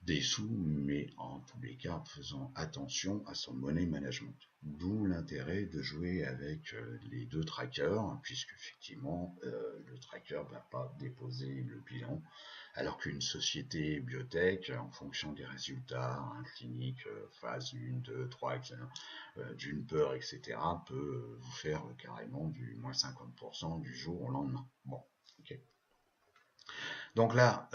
des sous, mais en tous les cas en faisant attention à son money management. D'où l'intérêt de jouer avec les deux trackers, puisque effectivement le tracker ne va pas déposer le bilan, alors qu'une société biotech, en fonction des résultats, un clinique, phase 1, 2, 3, etc., d'une peur, etc., peut vous faire carrément du moins 50% du jour au lendemain. Bon, ok. Donc là,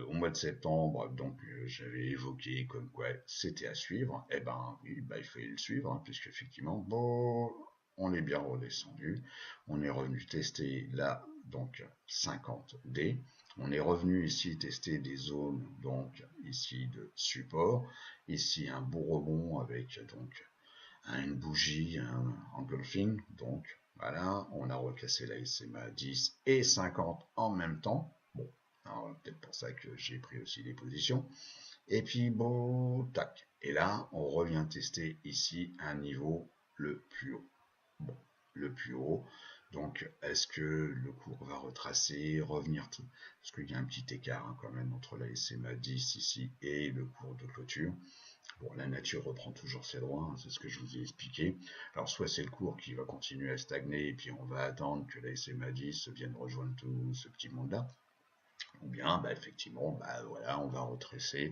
au mois de septembre, donc j'avais évoqué comme quoi c'était à suivre. Eh ben oui, il fallait le suivre, hein, puisque effectivement, bon, on est bien redescendu. On est revenu tester là, donc 50D. On est revenu ici tester des zones, donc ici de support. Ici un beau rebond avec donc une bougie, un engulfing. Donc voilà, on a recassé la SMA 10 et 50 en même temps. Bon, peut-être pour ça que j'ai pris aussi des positions. Et puis bon, tac. Et là, on revient tester ici un niveau le plus haut. Bon, le plus haut. Donc, est-ce que le cours va retracer, revenir tout? Parce qu'il y a un petit écart hein, quand même entre la SMA 10 ici et le cours de clôture. Bon, la nature reprend toujours ses droits, hein, c'est ce que je vous ai expliqué. Alors, soit c'est le cours qui va continuer à stagner et puis on va attendre que la SMA 10 vienne rejoindre tout ce petit monde-là. Ou bien, effectivement, voilà, on va retracer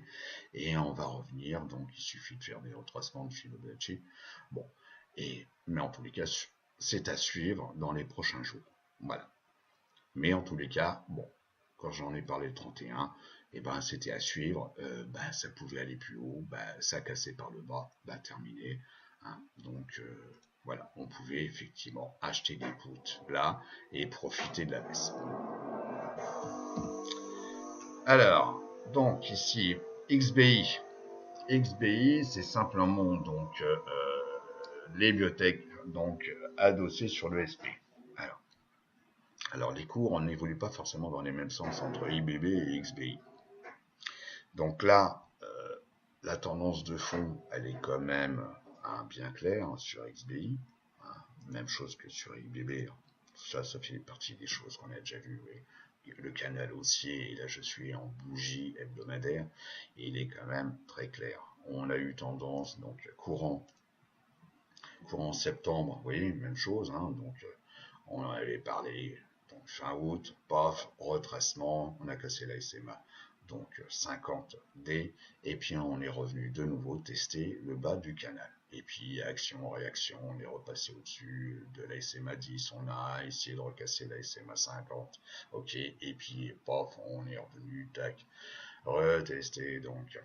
et on va revenir. Donc, il suffit de faire des retracements de Fibonacci. Bon, mais en tous les cas, c'est à suivre dans les prochains jours. Voilà. Mais en tous les cas, bon, quand j'en ai parlé le 31, et ben c'était à suivre, ça pouvait aller plus haut, ça cassait par le bas, terminé. Hein. Donc voilà, on pouvait effectivement acheter des puts là et profiter de la baisse. Alors, donc ici, XBI. XBI, c'est simplement donc les biotech donc adossés sur le SP. Alors les cours, on n'évolue pas forcément dans les mêmes sens entre IBB et XBI. Donc là, la tendance de fond, elle est quand même bien claire sur XBI. Même chose que sur IBB. Ça fait partie des choses qu'on a déjà vues. Oui. Le canal haussier, et là je suis en bougie hebdomadaire, et il est quand même très clair. On a eu tendance, donc courant septembre, vous voyez, même chose, hein, donc on en avait parlé, donc fin août, paf, retracement, on a cassé la SMA, donc 50D, et puis on est revenu de nouveau tester le bas du canal. Et puis action, réaction, on est repassé au-dessus de la SMA 10, on a essayé de recasser la SMA 50, ok, et puis paf, on est revenu, tac, retester, donc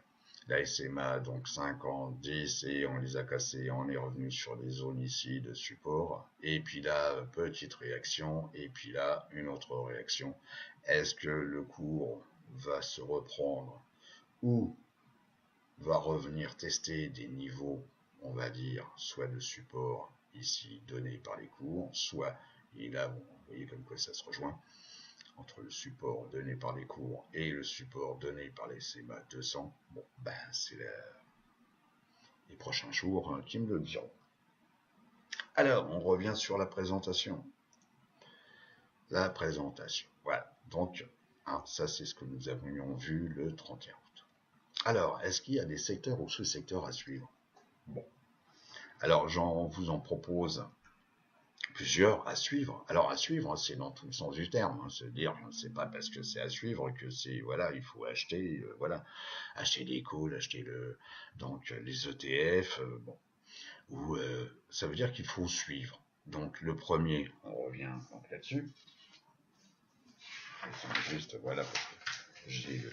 la SMA, donc 50, 10, et on les a cassés, on est revenu sur des zones ici de support, et puis là, petite réaction, et puis là, une autre réaction. Est-ce que le cours va se reprendre ou va revenir tester des niveaux, on va dire, soit de support ici donné par les cours, soit, et là, bon, vous voyez comme quoi ça se rejoint, entre le support donné par les cours et le support donné par les SMA 200, bon, c'est les prochains jours qui me le diront. Alors, on revient sur la présentation. La présentation, voilà. Donc, ça, c'est ce que nous avions vu le 31 août. Alors, est-ce qu'il y a des secteurs ou sous-secteurs à suivre? Bon. Alors, vous en propose plusieurs à suivre. Alors à suivre, c'est dans tout le sens du terme. Se dire, c'est pas parce que c'est à suivre que c'est voilà, il faut acheter, acheter les calls, acheter donc les ETF, bon. Ou ça veut dire qu'il faut suivre. Donc le premier, on revient donc là-dessus. Juste voilà parce que j'ai le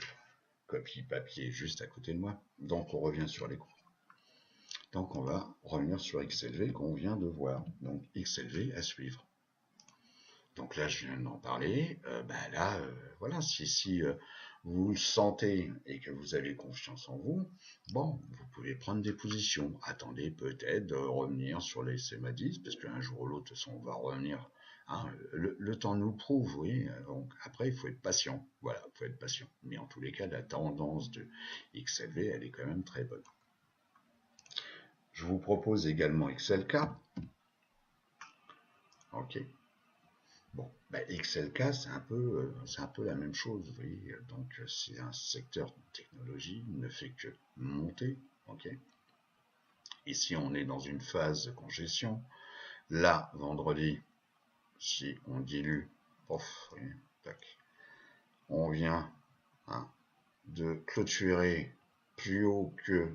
copie papier juste à côté de moi. Donc on revient sur les cours. Donc on va revenir sur XLV qu'on vient de voir. Donc XLV à suivre. Donc là, je viens d'en parler. Voilà, si vous le sentez et que vous avez confiance en vous, bon, vous pouvez prendre des positions. Attendez peut-être de revenir sur les SMA 10, parce qu'un jour ou l'autre, de toute façon, on va revenir. Hein, le temps nous prouve, oui. Donc après, il faut être patient. Voilà, il faut être patient. Mais en tous les cas, la tendance de XLV, elle est quand même très bonne. Je vous propose également XLK. Ok. Bon, XLK, c'est un peu la même chose, vous voyez. Donc, c'est un secteur de technologie, il ne fait que monter, ok. Ici, on est dans une phase de congestion. Là, vendredi, si on dilue, tac, on vient de clôturer plus haut que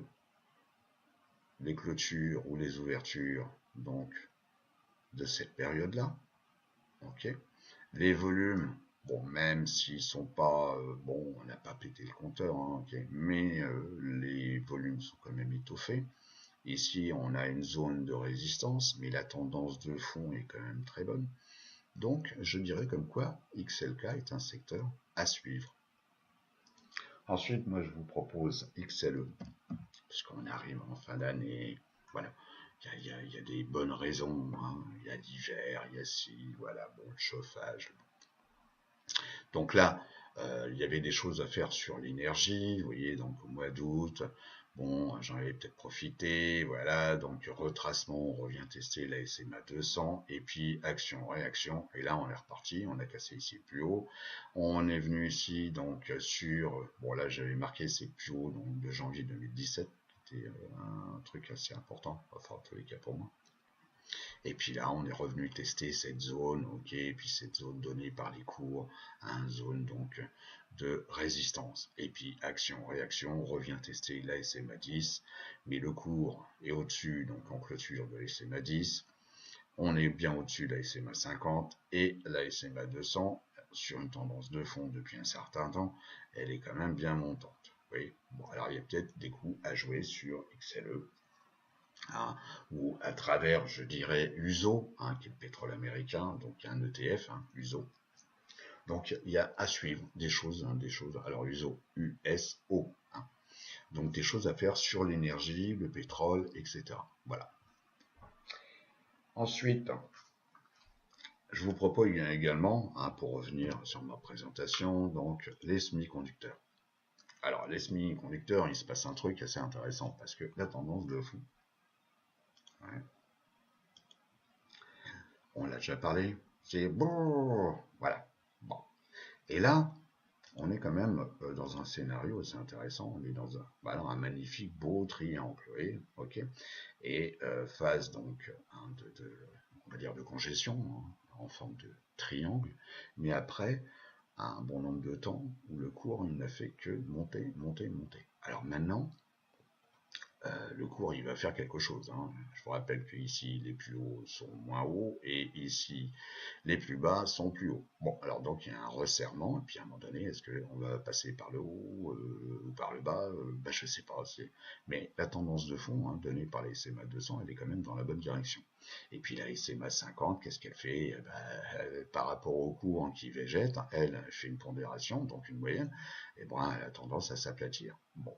les clôtures ou les ouvertures, donc, de cette période-là, ok. Les volumes, bon, même s'ils sont pas, on n'a pas pété le compteur, okay, mais les volumes sont quand même étoffés. Ici, on a une zone de résistance, mais la tendance de fond est quand même très bonne. Donc, je dirais comme quoi XLK est un secteur à suivre. Ensuite, moi, je vous propose XLE, puisqu'on arrive en fin d'année. Voilà. Il y a des bonnes raisons. Il y a l'hiver, il y a le chauffage. Donc là, il y avait des choses à faire sur l'énergie, vous voyez, donc au mois d'août, bon, j'en avais peut-être profité, voilà, donc retracement, on revient tester la SMA 200, et puis action, réaction, et là on est reparti, on a cassé ici plus haut, on est venu ici, donc là j'avais marqué c'est plus haut, donc de janvier 2017, qui était un truc assez important, enfin en tous les cas pour moi. Et puis là, on est revenu tester cette zone, ok, et puis cette zone donnée par les cours, une zone donc de résistance. Et puis action, réaction, on revient tester la SMA 10, mais le cours est au-dessus, donc en clôture de la SMA 10. On est bien au-dessus de la SMA 50 et la SMA 200 sur une tendance de fond depuis un certain temps, elle est quand même bien montante. Oui, bon, alors il y a peut-être des coups à jouer sur XLE, hein, ou à travers, je dirais, USO, hein, qui est le pétrole américain, donc un ETF, hein, USO. Donc il y a à suivre des choses, alors USO, USO, hein, donc des choses à faire sur l'énergie, le pétrole, etc. Voilà. Ensuite, je vous propose également, hein, pour revenir sur ma présentation, donc les semi-conducteurs. Alors, les semi-conducteurs, il se passe un truc assez intéressant parce que la tendance de fond, ouais, on l'a déjà parlé, c'est bon, voilà. Bon. Et là, on est quand même dans un scénario assez intéressant. On est dans un magnifique beau triangle, vous voyez, ok. Et phase donc on va dire de congestion, hein, en forme de triangle. Mais après, un bon nombre de temps où le cours il n'a fait que monter, monter, monter. Alors maintenant, le cours il va faire quelque chose, hein. Je vous rappelle que ici les plus hauts sont moins hauts et ici les plus bas sont plus hauts. Bon, alors donc il y a un resserrement et puis à un moment donné, est-ce qu'on va passer par le haut ou par le bas, je sais pas. Mais la tendance de fond, hein, donnée par les SMA 200, elle est quand même dans la bonne direction. Et puis la SMA 50, qu'est-ce qu'elle fait? Par rapport au cours qui végète, elle fait une pondération, donc une moyenne, et ben elle a tendance à s'aplatir. Bon.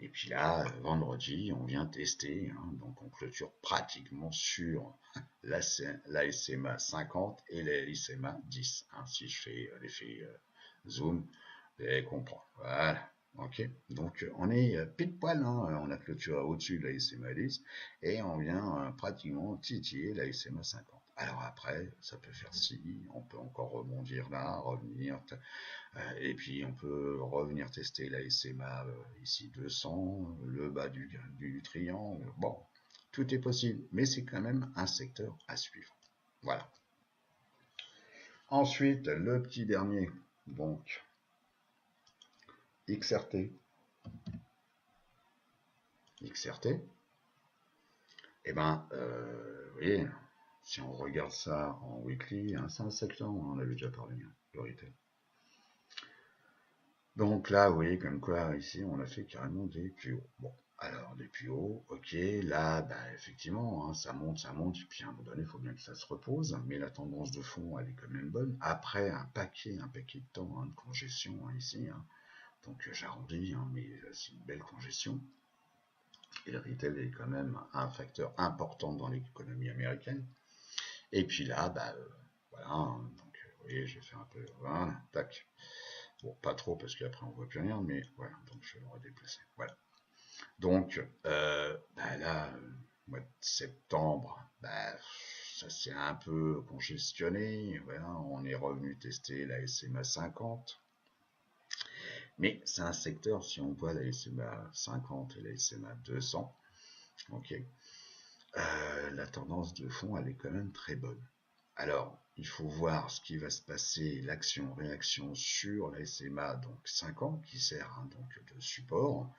Et puis là, vendredi, on vient tester, hein, donc on clôture pratiquement sur la SMA 50 et la SMA 10. Hein, si je fais l'effet zoom, vous allez comprendre. Voilà. Ok. Donc on est pile poil, hein, on a clôturé au-dessus de la SMA 10 et on vient pratiquement titiller la SMA 50. Alors après, ça peut faire ci, on peut encore rebondir là, revenir, et puis on peut revenir tester la SMA ici 200, le bas du triangle. Bon, tout est possible, mais c'est quand même un secteur à suivre. Voilà. Ensuite, le petit dernier, donc XRT. XRT, eh ben, vous voyez, si on regarde ça en weekly, hein, c'est un secteur, on avait déjà parlé, hein, le retail. Donc là, vous voyez comme quoi, ici, on a fait carrément des plus hauts. Bon, alors des plus hauts, ok, là, effectivement, hein, ça monte, et puis à un moment donné, il faut bien que ça se repose, mais la tendance de fond, elle est quand même bonne. Après, un paquet de temps, hein, de congestion, hein, ici, hein, donc j'arrondis, hein, mais c'est une belle congestion. Et le retail est quand même un facteur important dans l'économie américaine. Et puis là, voilà, hein, donc vous voyez, j'ai fait un peu, voilà, tac. Bon, pas trop parce qu'après on voit plus rien, mais voilà, donc je vais le redéplacer. Voilà. Donc là, mois de septembre, ça s'est un peu congestionné. Voilà, on est revenu tester la SMA 50. Mais c'est un secteur, si on voit la SMA 50 et la SMA 200, ok, la tendance de fond, elle est quand même très bonne. Alors, il faut voir ce qui va se passer, l'action-réaction sur la SMA donc 50 qui sert, hein, donc de support.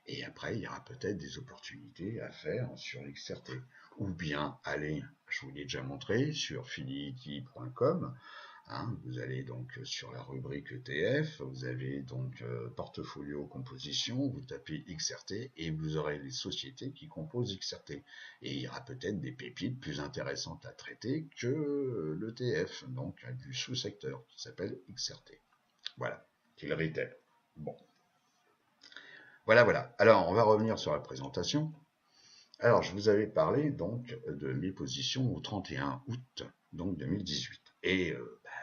Et après, il y aura peut-être des opportunités à faire sur l'XRT. Ou bien aller, je vous l'ai déjà montré, sur fidelity.com. Hein, vous allez donc sur la rubrique ETF, vous avez donc portfolio composition, vous tapez XRT et vous aurez les sociétés qui composent XRT. Et il y aura peut-être des pépites plus intéressantes à traiter que l'ETF, donc du sous-secteur qui s'appelle XRT. Voilà, qui est le retail. Bon. Voilà. Alors, on va revenir sur la présentation. Alors, je vous avais parlé donc de mes positions au 31 août donc 2018. Et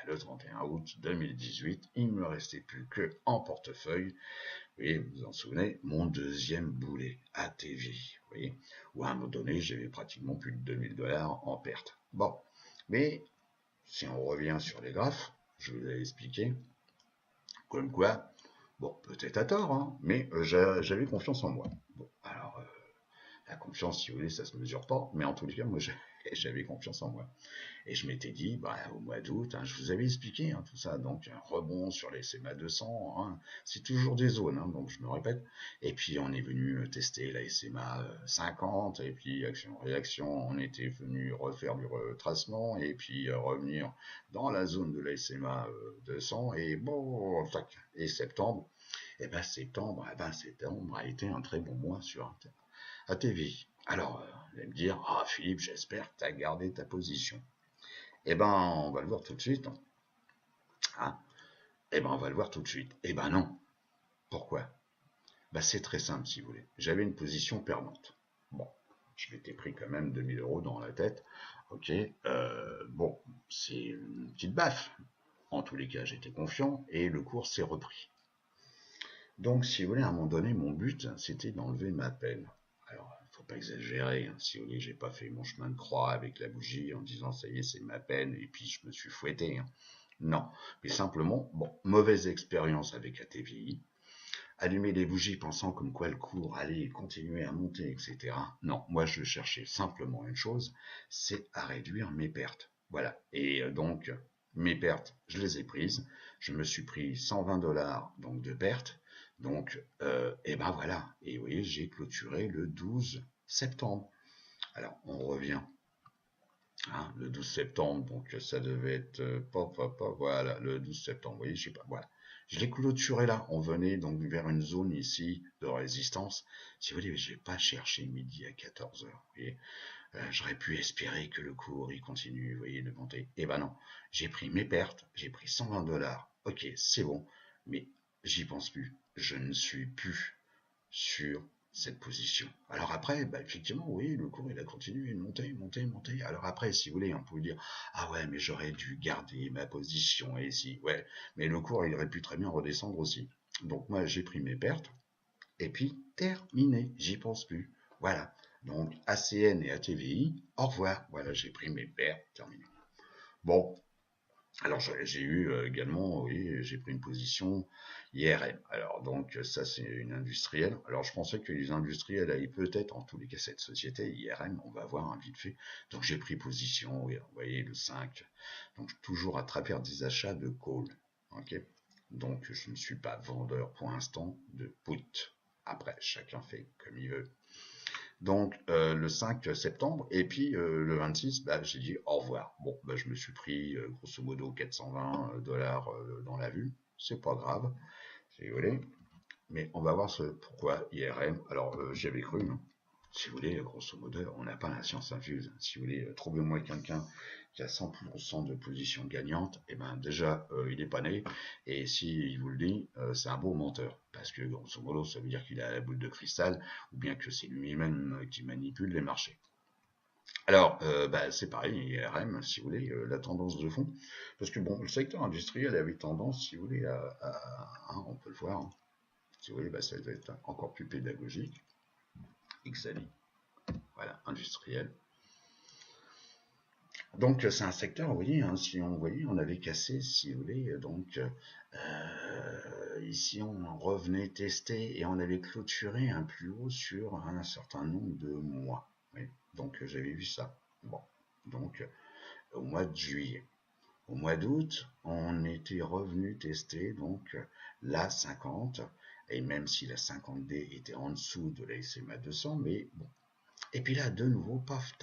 le 31 août 2018, il ne me restait plus que en portefeuille, vous vous en souvenez, mon deuxième boulet, ATV, vous voyez, où à un moment donné, j'avais pratiquement plus de $2000 en perte. Bon, mais si on revient sur les graphes, je vous avais expliqué, comme quoi, bon, peut-être à tort, hein, mais j'avais confiance en moi. Bon, alors, la confiance, si vous voulez, ça se mesure pas, mais en tous les cas, moi, j'ai Et j'avais confiance en moi. Et je m'étais dit, bah, au mois d'août, hein, je vous avais expliqué hein, tout ça, donc un rebond sur les SMA 200, hein, c'est toujours des zones, hein, donc je me répète. Et puis on est venu tester la SMA 50, et puis action-réaction, on était venu refaire du retracement, et puis revenir dans la zone de la SMA 200, et bon, tac, et septembre, et ben septembre a été un très bon mois sur ATVI. Alors, vous allez me dire, ah Philippe, j'espère que tu as gardé ta position. Eh ben, on va le voir tout de suite. Hein. Eh ben, on va le voir tout de suite. Eh ben non. Pourquoi? Bah, c'est très simple, si vous voulez. J'avais une position perdante. Bon, je m'étais pris quand même 2000 € dans la tête. Ok, bon, c'est une petite baffe. En tous les cas, j'étais confiant et le cours s'est repris. Donc, si vous voulez, à un moment donné, mon but, c'était d'enlever ma peine. Alors, faut pas exagérer, hein. Si vous voulez, j'ai pas fait mon chemin de croix avec la bougie en disant ça y est, c'est ma peine, et puis je me suis fouetté. Hein. Non, mais simplement, bon, mauvaise expérience avec ATVI, allumer les bougies pensant comme quoi le cours allait continuer à monter, etc. Non, moi je cherchais simplement une chose, c'est à réduire mes pertes. Voilà, et donc mes pertes, je les ai prises, je me suis pris 120 $ donc de pertes, donc et ben voilà, et vous voyez, j'ai clôturé le 12 septembre. Alors on revient. Hein, le 12 septembre, donc ça devait être voilà, le 12 septembre, vous voyez, je sais pas, voilà. Je l'ai clôturé là, on venait donc vers une zone ici de résistance. Si vous voulez, j'ai pas cherché midi à 14 h. Vous voyez, j'aurais pu espérer que le cours il continue, vous voyez, de monter. Eh ben non, j'ai pris mes pertes, j'ai pris 120 $. Ok, c'est bon, mais j'y pense plus. Je ne suis plus sur cette position. Alors après, bah effectivement, oui, le cours il a continué de monter, monter, monter. Alors après, si vous voulez, on peut dire, ah ouais, mais j'aurais dû garder ma position et si, ouais, mais le cours il aurait pu très bien redescendre aussi. Donc moi j'ai pris mes pertes et puis terminé, j'y pense plus. Voilà. Donc ACN et ATVI, au revoir. Voilà, j'ai pris mes pertes, terminé. Bon, alors j'ai eu également, oui, j'ai pris une position IRM. Alors donc ça c'est une industrielle. Alors je pensais que les industriels allaient peut-être, en tous les cas cette société IRM, on va voir hein, vite fait. Donc j'ai pris position, oui, vous voyez le 5. Donc toujours à travers des achats de call. Ok. Donc je ne suis pas vendeur pour l'instant de put. Après chacun fait comme il veut. Donc le 5 septembre, et puis le 26, bah, j'ai dit au revoir. Bon, bah, je me suis pris grosso modo 420 $ dans la vue, c'est pas grave, si vous voulez, mais on va voir pourquoi IRM. Alors j'y avais cru, hein. Si vous voulez, grosso modo, on n'a pas la science infuse. Si vous voulez, trouvez-moi quelqu'un qui a 100% de position gagnante, et ben déjà, il est pas né. Et s'il vous le dit, c'est un beau menteur. Parce que, grosso modo, ça veut dire qu'il a la boule de cristal, ou bien que c'est lui-même qui manipule les marchés. Alors, bah, c'est pareil, IRM, si vous voulez, la tendance de fond. Parce que, bon, le secteur industriel avait tendance, si vous voulez, hein, on peut le voir, hein. Si vous voulez, bah, ça va être encore plus pédagogique. XALI, voilà, industriel. Donc c'est un secteur, vous voyez, hein, si on voyait, on avait cassé, si vous voulez, donc ici on revenait tester et on avait clôturé un plus haut sur un certain nombre de mois. Oui. Donc j'avais vu ça. Bon, donc au mois de juillet. Au mois d'août, on était revenu tester donc la 50, et même si la 50D était en dessous de la SMA 200, mais bon, et puis là, de nouveau, paf,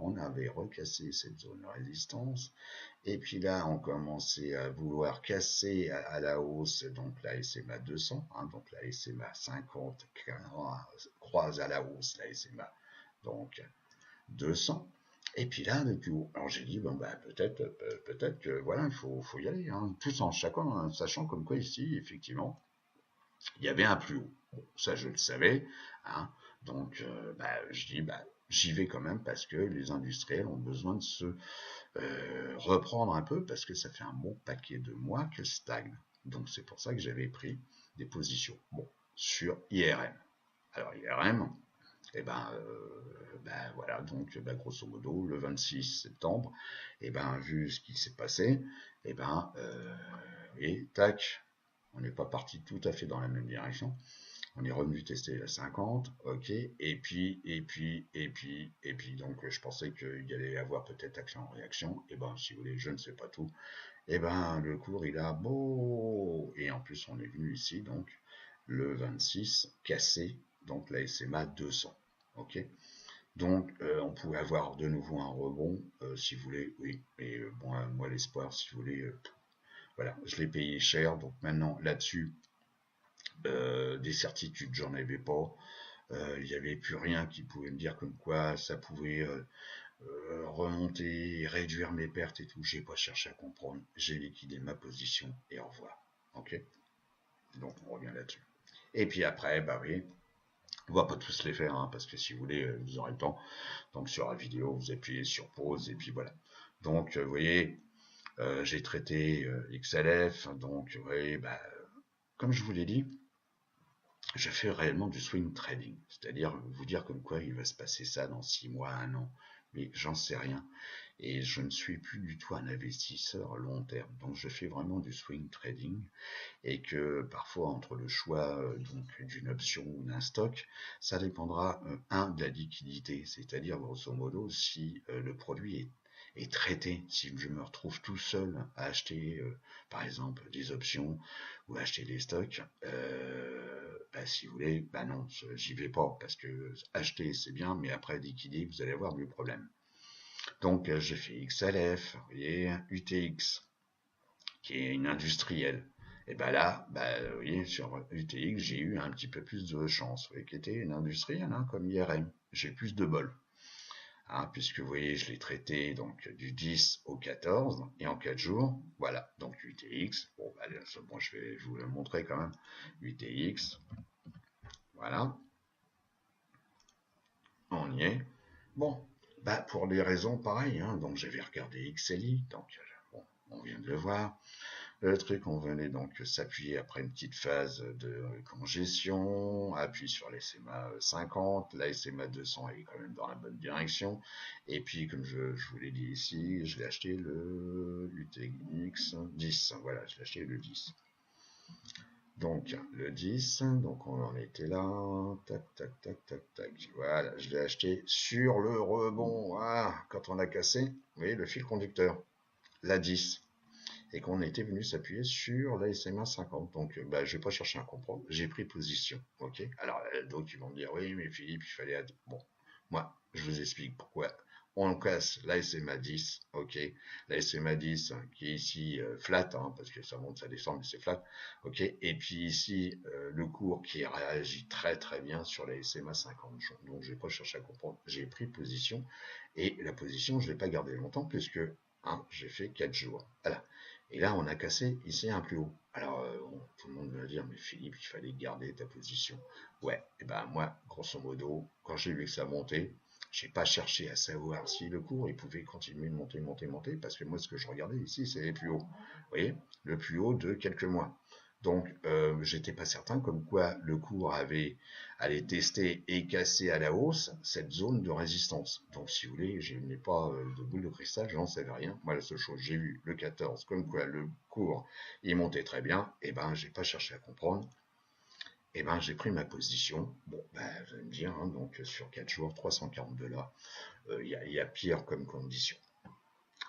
on avait recassé cette zone de résistance. Et puis là, on commençait à vouloir casser à la hausse, donc la SMA 200, hein, donc la SMA 50 croise à la hausse la SMA donc 200. Et puis là, depuis haut, alors j'ai dit, bon, bah, peut-être que voilà, faut y aller, hein, tous en chacun, sachant comme quoi ici, effectivement, il y avait un plus haut. Bon, ça, je le savais, hein. Donc, bah, je dis, bah, j'y vais quand même parce que les industriels ont besoin de se reprendre un peu parce que ça fait un bon paquet de mois qu'elles stagnent. Donc, c'est pour ça que j'avais pris des positions. Bon, sur IRM. Alors, IRM, et ben, voilà, donc, bah, grosso modo, le 26 septembre, et ben, vu ce qui s'est passé, et ben, et tac, on n'est pas parti tout à fait dans la même direction. On est revenu tester la 50, ok, et puis, donc je pensais qu'il y allait avoir peut-être action en réaction, et ben si vous voulez, je ne sais pas tout, et ben le cours il a beau, et en plus on est venu ici, donc le 26, cassé, donc la SMA 200, ok. Donc, on pouvait avoir de nouveau un rebond, si vous voulez, oui. Et bon, moi, l'espoir, si vous voulez, voilà, je l'ai payé cher. Donc maintenant, là-dessus, des certitudes, j'en avais pas. Il n'y avait plus rien qui pouvait me dire comme quoi ça pouvait remonter, réduire mes pertes et tout. J'ai pas cherché à comprendre. J'ai liquidé ma position et au revoir. Ok. Donc on revient là-dessus. Et puis après, bah oui, on va pas tous les faire, hein, parce que si vous voulez, vous aurez le temps. Donc sur la vidéo, vous appuyez sur pause et puis voilà. Donc vous voyez, j'ai traité XLF. Donc vous voyez, bah, comme je vous l'ai dit, je fais réellement du swing trading. C'est-à-dire vous dire comme quoi il va se passer ça dans 6 mois, 1 an. Mais j'en sais rien. Et je ne suis plus du tout un investisseur long terme. Donc je fais vraiment du swing trading. Et que parfois entre le choix donc d'une option ou d'un stock, ça dépendra de la liquidité, c'est-à-dire grosso modo si le produit est traité, si je me retrouve tout seul à acheter par exemple des options ou à acheter des stocks, bah, si vous voulez, bah non, j'y vais pas parce que acheter c'est bien, mais après liquider vous allez avoir du problème. Donc j'ai fait XLF, vous voyez, UTX qui est une industrielle. Et ben là, bah, vous voyez, sur UTX, j'ai eu un petit peu plus de chance, vous voyez, qui était une industrielle, hein, comme IRM. J'ai plus de bol, hein, puisque vous voyez, je l'ai traité donc du 10 au 14, et en 4 jours, voilà, donc UTX, bon, bah, bon je vais vous le montrer quand même, UTX, voilà, on y est. Bon, bah, pour des raisons pareilles, hein, donc j'avais regardé XLI, donc bon, on vient de le voir. Le truc, on venait donc s'appuyer après une petite phase de congestion, appui sur la SMA 50, la SMA 200 est quand même dans la bonne direction, et puis comme je vous l'ai dit ici, je l'ai acheté le UTX 10, voilà, je l'ai acheté le 10. Donc le 10, donc on en était là, tac, tac, tac, tac, tac, voilà, je l'ai acheté sur le rebond, voilà, quand on a cassé, vous voyez, le fil conducteur, la 10. Et qu'on était venu s'appuyer sur la SMA 50. Donc, bah, je vais pas chercher à comprendre. J'ai pris position. Ok. Alors, donc, ils vont me dire, oui, mais Philippe, il fallait. Bon, moi, je vous explique pourquoi. On casse la SMA 10, ok. La SMA 10 qui est ici flat, hein, parce que ça monte, ça descend, mais c'est flat, ok. Et puis ici, le cours qui réagit très très bien sur la SMA 50. Donc, je vais pas chercher à comprendre. J'ai pris position et la position, je vais pas garder longtemps puisque hein, j'ai fait 4 jours. Voilà. Et là, on a cassé ici un plus haut. Alors, bon, tout le monde va dire, mais Philippe, il fallait garder ta position. Ouais, et ben moi, grosso modo, quand j'ai vu que ça montait, j'ai pas cherché à savoir si le cours il pouvait continuer de monter, monter, monter, parce que moi, ce que je regardais ici, c'est les plus hauts. Vous voyez, le plus haut de quelques mois. Donc, j'étais pas certain comme quoi le cours avait allé tester et casser à la hausse cette zone de résistance. Donc, si vous voulez, je n'ai pas de boule de cristal, j'en savais rien. Moi, la seule chose, j'ai vu le 14, comme quoi le cours il montait très bien. Et ben, j'ai pas cherché à comprendre. Et ben, j'ai pris ma position. Bon, ben, vous allez me dire, hein, donc sur 4 jours, 340 $, il y a pire comme condition.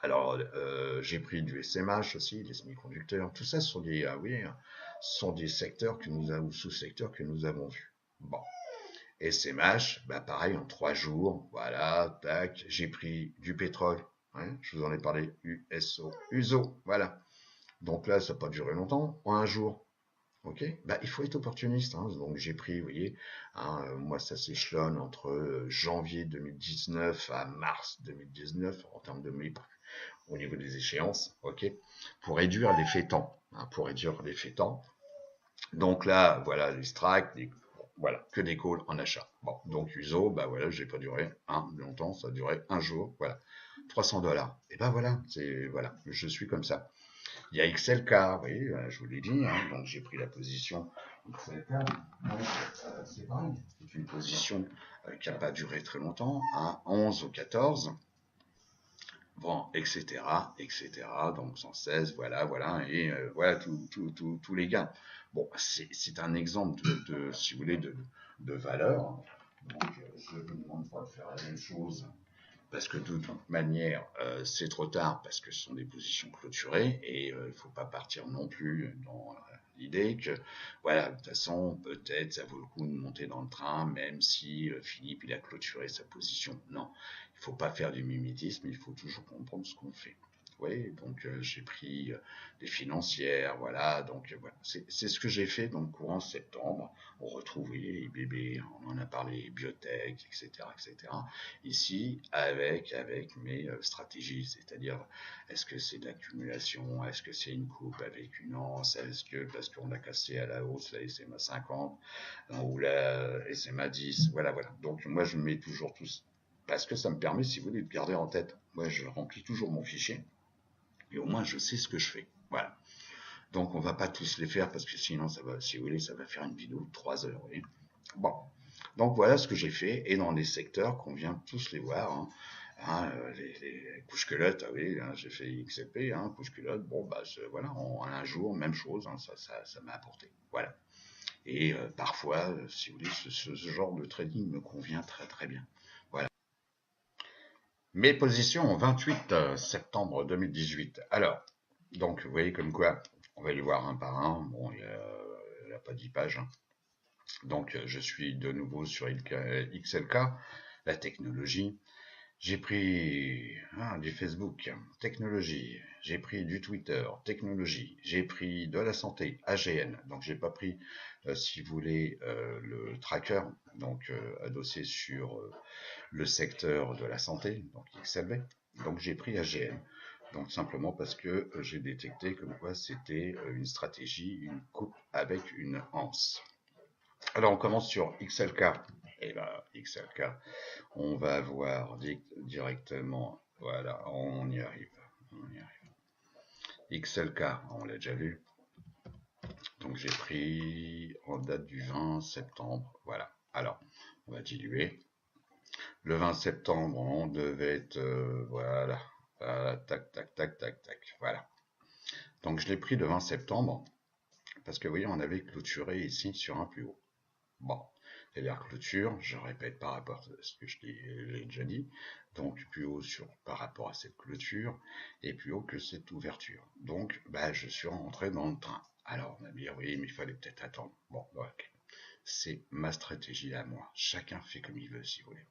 Alors, j'ai pris du SMH aussi, des semi-conducteurs. Tout ça sont des, oui, sont des secteurs que nous avons, sous-secteurs que nous avons vus. Bon. SMH, bah pareil, en 3 jours, voilà, tac, j'ai pris du pétrole, hein, je vous en ai parlé, USO, voilà. Donc là, ça n'a pas duré longtemps, en un jour, ok. Bah, il faut être opportuniste, hein, donc j'ai pris, vous voyez, hein, moi ça s'échelonne entre janvier 2019 à mars 2019 en termes de au niveau des échéances, ok, pour réduire l'effet temps, hein, pour réduire l'effet temps. Donc là, voilà, les strikes, voilà, que des calls en achat. Bon, donc USO, bah voilà, j'ai pas duré longtemps, ça a duré un jour, voilà, 300 $. Et ben voilà, c'est voilà, je suis comme ça. Il y a XLK, vous voyez, je vous l'ai dit, hein, donc j'ai pris la position XLK. Donc c'est pareil, c'est une position qui n'a pas duré très longtemps, hein, 11 au 14. Bon, etc. Donc 116, voilà, et voilà tous les gains. Bon, c'est un exemple si vous voulez, de valeur. Donc, je ne vous demande pas de faire la même chose parce que de toute manière, c'est trop tard parce que ce sont des positions clôturées et il ne faut pas partir non plus dans l'idée que, voilà, de toute façon, peut-être ça vaut le coup de monter dans le train, même si Philippe, il a clôturé sa position. Non, il ne faut pas faire du mimétisme, il faut toujours comprendre ce qu'on fait. Oui, donc j'ai pris des financières, voilà, donc voilà, c'est ce que j'ai fait donc courant septembre. On retrouve les bébés, on en a parlé, biotech, etc. Ici, avec mes stratégies, c'est-à-dire est-ce que c'est de l'accumulation, est-ce que c'est une coupe avec une anse, est-ce que parce qu'on a cassé à la hausse la SMA 50 ou la SMA 10, voilà. Donc moi je mets toujours tous parce que ça me permet, si vous voulez, de garder en tête. Moi, je remplis toujours mon fichier et au moins je sais ce que je fais. Voilà. Donc on va pas tous les faire parce que sinon ça va, si vous voulez, ça va faire une vidéo de 3 heures. Oui. Bon. Donc voilà ce que j'ai fait et dans les secteurs qu'on vient tous les voir. Les couches culottes, ah oui, j'ai fait XLP, couches culottes, bon bah voilà, en un jour, même chose, ça m'a apporté. Voilà. Et parfois, si vous voulez, ce genre de trading me convient très très bien. Voilà. Mes positions au 28 septembre 2018. Alors, donc, vous voyez comme quoi, on va les voir un par un. Bon, il n'y a pas 10 pages. Donc, je suis de nouveau sur XLK, la technologie. J'ai pris du Facebook, technologie. J'ai pris du Twitter, technologie. J'ai pris de la santé, AGN. Donc, j'ai pas pris, si vous voulez, le tracker, donc adossé sur le secteur de la santé, donc XLV. Donc j'ai pris AGN. Donc simplement parce que j'ai détecté comme quoi c'était une stratégie, une coupe avec une anse. Alors on commence sur XLK. Et là, XLK, on va voir directement, voilà, on y arrive. XLK, on l'a déjà vu. Donc j'ai pris en date du 20 septembre, voilà. Alors, on va diluer. Le 20 septembre, on devait être, voilà, tac, voilà. Donc je l'ai pris le 20 septembre, parce que vous voyez, on avait clôturé ici sur un plus haut. Bon, c'est-à-dire clôture, je répète par rapport à ce que l'ai déjà dit, donc plus haut par rapport à cette clôture, et plus haut que cette ouverture. Donc, bah, je suis rentré dans le train. Alors, on va me dire, oui, mais il fallait peut-être attendre. Bon, ok. C'est ma stratégie à moi. Chacun fait comme il veut, si vous voulez.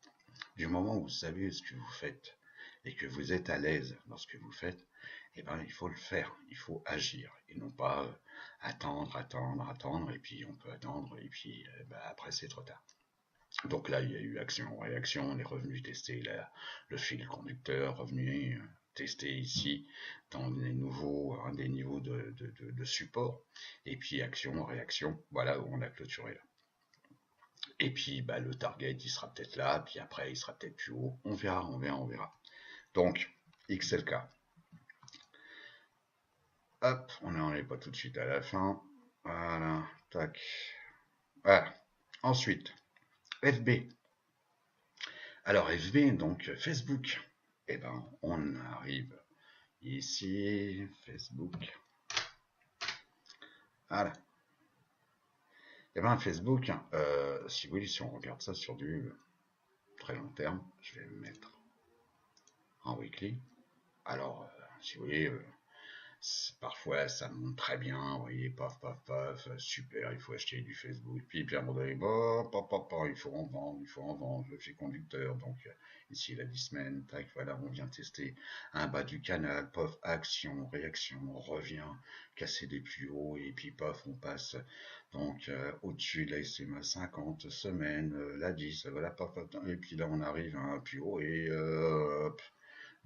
Du moment où vous savez ce que vous faites et que vous êtes à l'aise dans ce que vous faites, eh ben, il faut le faire, il faut agir et non pas attendre, et puis on peut attendre, et puis après c'est trop tard. Donc là, il y a eu action, réaction, on est revenu tester le fil conducteur, revenu tester ici dans des niveaux de support, et puis action, réaction, voilà où on a clôturé là. Et puis bah, le target, il sera peut-être là, puis après, il sera peut-être plus haut. On verra. Donc, XLK. Hop, on n'en est pas tout de suite à la fin. Voilà, tac. Voilà. Ensuite, FB. Alors, FB, donc Facebook. Eh ben, on arrive ici, Facebook. Voilà. Eh ben, Facebook, si vous voulez, si on regarde ça sur du très long terme, je vais me mettre en weekly. Alors, si vous voulez, parfois ça monte très bien, vous voyez, paf, super, il faut acheter du Facebook. Puis à un moment donné, il faut en vendre, le fil conducteur. Donc ici, il a 10 semaines, tac, voilà, on vient tester un bas du canal, paf, action, réaction, on revient, casser des plus hauts, et puis paf, on passe donc au-dessus de la SMA 50 semaines, la 10, voilà, paf, et puis là on arrive à un plus haut, et hop.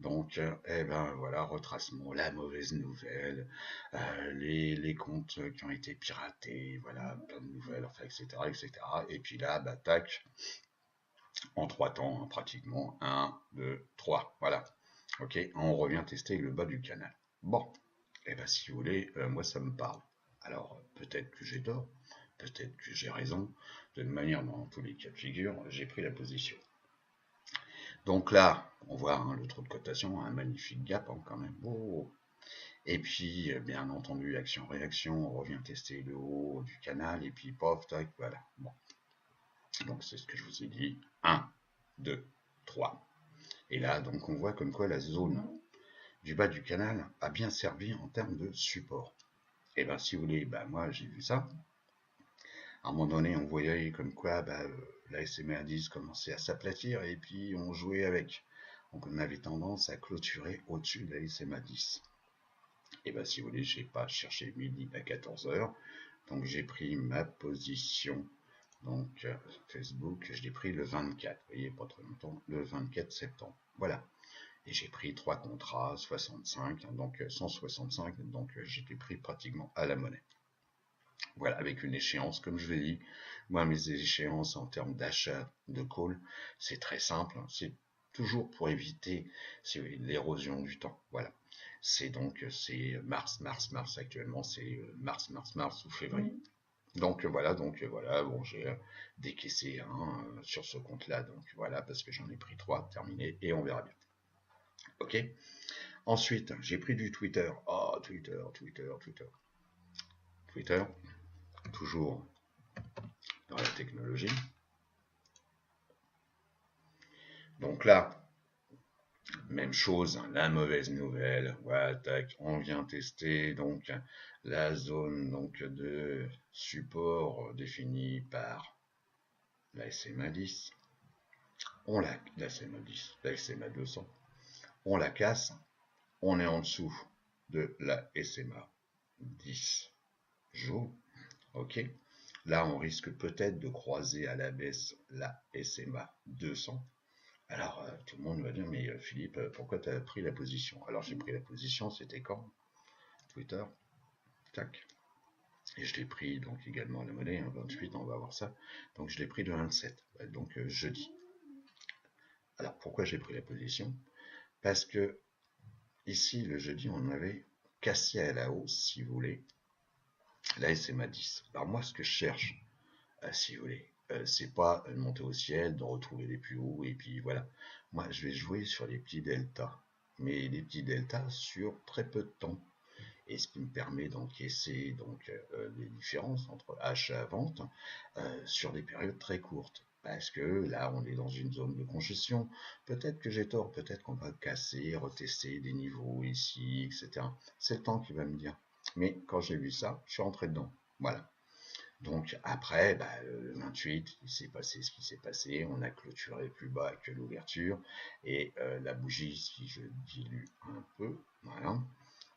Donc, eh ben voilà, retracement, la mauvaise nouvelle, les comptes qui ont été piratés, voilà, plein de nouvelles, enfin, etc. Et puis là, bah, tac, en 3 temps, pratiquement, 1, 2, 3, voilà. Ok, on revient tester le bas du canal. Bon, eh ben si vous voulez, moi ça me parle. Alors, peut-être que j'ai tort, peut-être que j'ai raison, de toute manière, dans tous les cas de figure, j'ai pris la position. Donc là, on voit hein, le taux de cotation, un magnifique gap hein, quand même. Oh. Et puis, bien entendu, action-réaction, on revient tester le haut du canal, et puis pof, tac, voilà. Bon. Donc c'est ce que je vous ai dit. 1, 2, 3. Et là, donc on voit comme quoi la zone du bas du canal a bien servi en termes de support. Et bien si vous voulez, ben, moi j'ai vu ça. À un moment donné, on voyait comme quoi la SMA 10 commençait à s'aplatir et puis on jouait avec. Donc on avait tendance à clôturer au-dessus de la SMA 10. Et bien si vous voulez, j'ai pas cherché midi à 14 heures. Donc j'ai pris ma position. Donc Facebook, je l'ai pris le 24. Vous voyez, pas trop longtemps, le 24 septembre. Voilà. Et j'ai pris 3 contrats, 65, donc 165, donc j'étais pris pratiquement à la monnaie. Voilà, avec une échéance, comme je l'ai dit, moi mes échéances en termes d'achat de call, c'est très simple, hein. C'est toujours pour éviter l'érosion du temps. Voilà. C'est donc c'est mars actuellement, c'est mars ou février. Donc voilà, bon j'ai décaissé sur ce compte-là, donc voilà, parce que j'en ai pris 3, terminé, et on verra bien. Ok. Ensuite, j'ai pris du Twitter. Oh, Twitter, toujours dans la technologie. Donc là, même chose, hein, la mauvaise nouvelle. Voilà, tac, on vient tester donc la zone donc de support définie par la SMA 10. La SMA 10, la SMA 200. On la casse, on est en dessous de la SMA 10 jours. Ok. Là, on risque peut-être de croiser à la baisse la SMA 200. Alors, tout le monde va dire, mais Philippe, pourquoi tu as pris la position? Alors, j'ai pris la position, c'était quand? Twitter, tac. Et je l'ai pris donc également à la monnaie, 28, on va voir ça. Donc, je l'ai pris le 27, donc jeudi. Alors, pourquoi j'ai pris la position? Parce que ici, le jeudi, on avait cassé à la hausse, si vous voulez, la SMA 10. Alors, moi, ce que je cherche, si vous voulez, c'est pas de monter au ciel, de retrouver les plus hauts, et puis voilà. Moi, je vais jouer sur les petits deltas, mais les petits deltas sur très peu de temps. Et ce qui me permet d'encaisser donc les différences entre achat et vente sur des périodes très courtes. Parce que là, on est dans une zone de congestion. Peut-être que j'ai tort, peut-être qu'on va casser, retester des niveaux ici, etc. C'est le temps qui va me dire. Mais quand j'ai vu ça, je suis rentré dedans. Voilà. Donc après, le 28, il s'est passé ce qui s'est passé. On a clôturé plus bas que l'ouverture. Et la bougie, si je dilue un peu, voilà.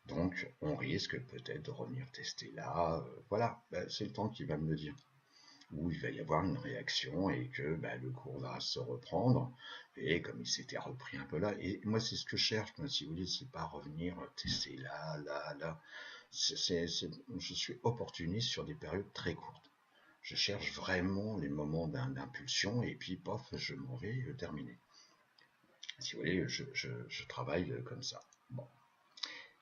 Donc on risque peut-être de revenir tester là. Voilà, c'est le temps qui va me le dire. Où il va y avoir une réaction et que le cours va se reprendre. Et comme il s'était repris un peu là. Et moi, c'est ce que je cherche. Moi, si vous voulez, c'est pas revenir tester là, là, là. Je suis opportuniste sur des périodes très courtes. Je cherche vraiment les moments d'impulsion et puis, pof, je m'en vais terminer. Si vous voulez, je travaille comme ça. Bon.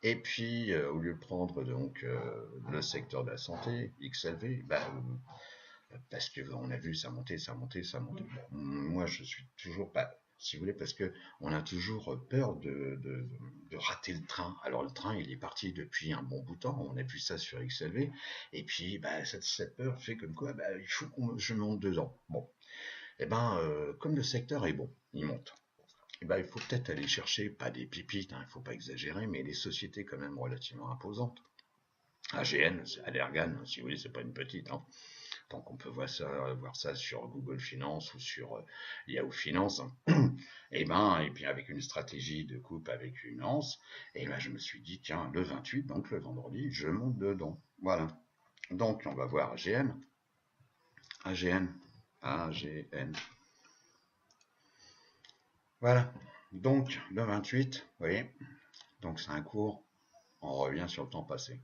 Et puis, au lieu de prendre donc le secteur de la santé, XLV, parce qu'on a vu ça monter, ça monter, ça monter. Bon, moi, je suis toujours pas, si vous voulez, parce que on a toujours peur de rater le train. Alors le train, il est parti depuis un bon bout de temps. On a vu ça sur XLV. Et puis, cette peur fait comme quoi, il faut que je monte dedans. Bon, et comme le secteur est bon, il monte. Il faut peut-être aller chercher, pas des pépites, il ne faut pas exagérer, mais des sociétés quand même relativement imposantes. AGN, Allergan, si vous voulez, c'est pas une petite. Hein. Donc on peut voir ça sur Google Finance ou sur Yahoo Finance. Et puis avec une stratégie de coupe avec une anse, je me suis dit, tiens, le 28, donc le vendredi, je monte dedans. Voilà. Donc on va voir AGN. AGN. Voilà. Donc le 28, vous voyez, donc c'est un cours, on revient sur le temps passé.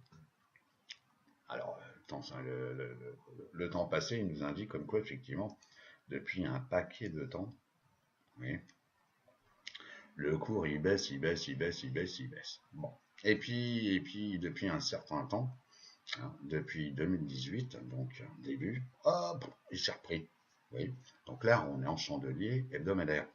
Alors, le temps passé, il nous indique comme quoi, effectivement, depuis un paquet de temps, oui, le cours, il baisse, il baisse, il baisse, il baisse, il baisse. Bon. Et puis depuis un certain temps, depuis 2018, donc début, hop, il s'est repris. Oui. Donc là, on est en chandelier hebdomadaire.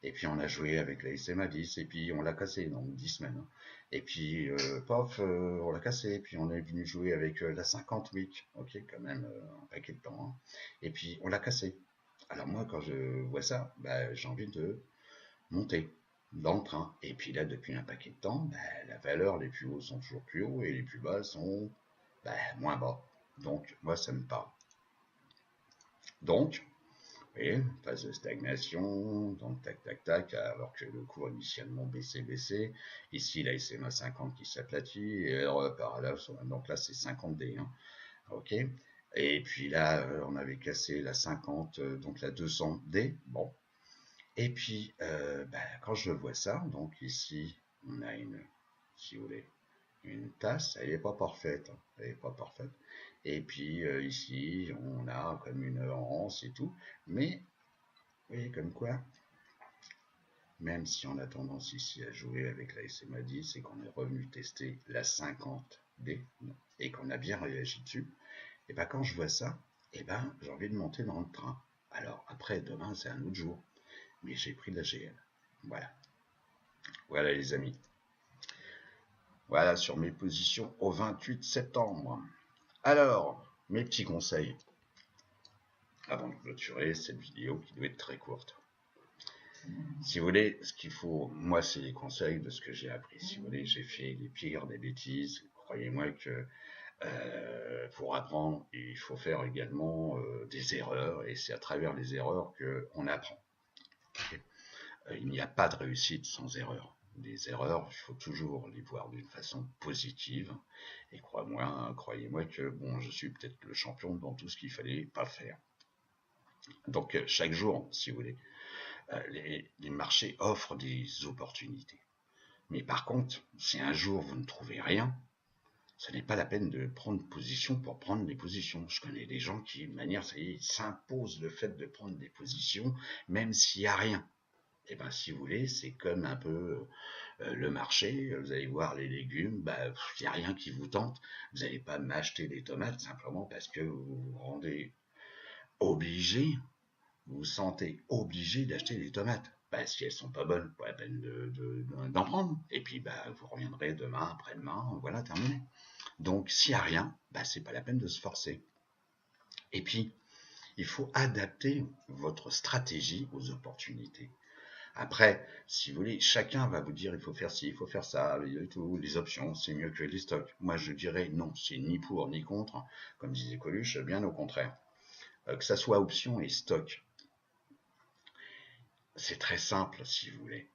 Et puis on a joué avec la SMA 10, et puis on l'a cassé, donc 10 semaines, hein. Et puis, pof, on l'a cassé, et puis on est venu jouer avec la 50 week, ok, quand même, un paquet de temps, hein. Et puis on l'a cassé. Alors moi, quand je vois ça, bah, j'ai envie de monter dans le train. Et puis là, depuis un paquet de temps, bah, la valeur, les plus hauts sont toujours plus hauts, et les plus bas sont bah, moins bas. Donc, moi, ça me parle. Donc, oui, phase de stagnation, donc tac tac tac, alors que le cours initialement baissait. Ici, la SMA 50 qui s'aplatit, et par là, donc là c'est 50D, hein, ok. Et puis là, on avait cassé la 50, donc la 200D, bon. Et puis, bah, quand je vois ça, donc ici, on a une, si vous voulez, une tasse, elle n'est pas parfaite, hein, elle n'est pas parfaite. Et puis ici, on a comme une anse et tout, mais oui, comme quoi, même si on a tendance ici à jouer avec la SMA 10 et qu'on est revenu tester la 50D et qu'on a bien réagi dessus, et ben quand je vois ça, et ben j'ai envie de monter dans le train. Alors après, demain c'est un autre jour, mais j'ai pris de la GL. Voilà, voilà les amis. Voilà sur mes positions au 28 septembre. Alors, mes petits conseils avant de clôturer cette vidéo qui doit être très courte. Si vous voulez, ce qu'il faut, moi, c'est les conseils de ce que j'ai appris. Si vous voulez, j'ai fait les pires des bêtises. Croyez-moi que pour apprendre, il faut faire également des erreurs, et c'est à travers les erreurs qu'on apprend. Okay. Il n'y a pas de réussite sans erreur. Les erreurs, il faut toujours les voir d'une façon positive. Et croyez-moi que bon, je suis peut-être le champion dans tout ce qu'il fallait pas faire. Donc chaque jour, si vous voulez, les marchés offrent des opportunités. Mais par contre, si un jour vous ne trouvez rien, ce n'est pas la peine de prendre position pour prendre des positions. Je connais des gens qui, de manière, ça y est, s'imposent le fait de prendre des positions, même s'il n'y a rien. Et bien, si vous voulez, c'est comme un peu le marché. Vous allez voir les légumes, il n'y a rien qui vous tente. Vous n'allez pas m'acheter des tomates simplement parce que vous vous rendez obligé, vous vous sentez obligé d'acheter des tomates. Si elles sont pas bonnes, pas la peine d'en prendre. Et puis, vous reviendrez demain, après-demain, voilà, terminé. Donc, s'il n'y a rien, c'est pas la peine de se forcer. Et puis, il faut adapter votre stratégie aux opportunités. Après, si vous voulez, chacun va vous dire il faut faire ci, il faut faire ça, les options, c'est mieux que les stocks. Moi, je dirais non, c'est ni pour ni contre, comme disait Coluche, bien au contraire. Que ça soit option et stock, c'est très simple, si vous voulez.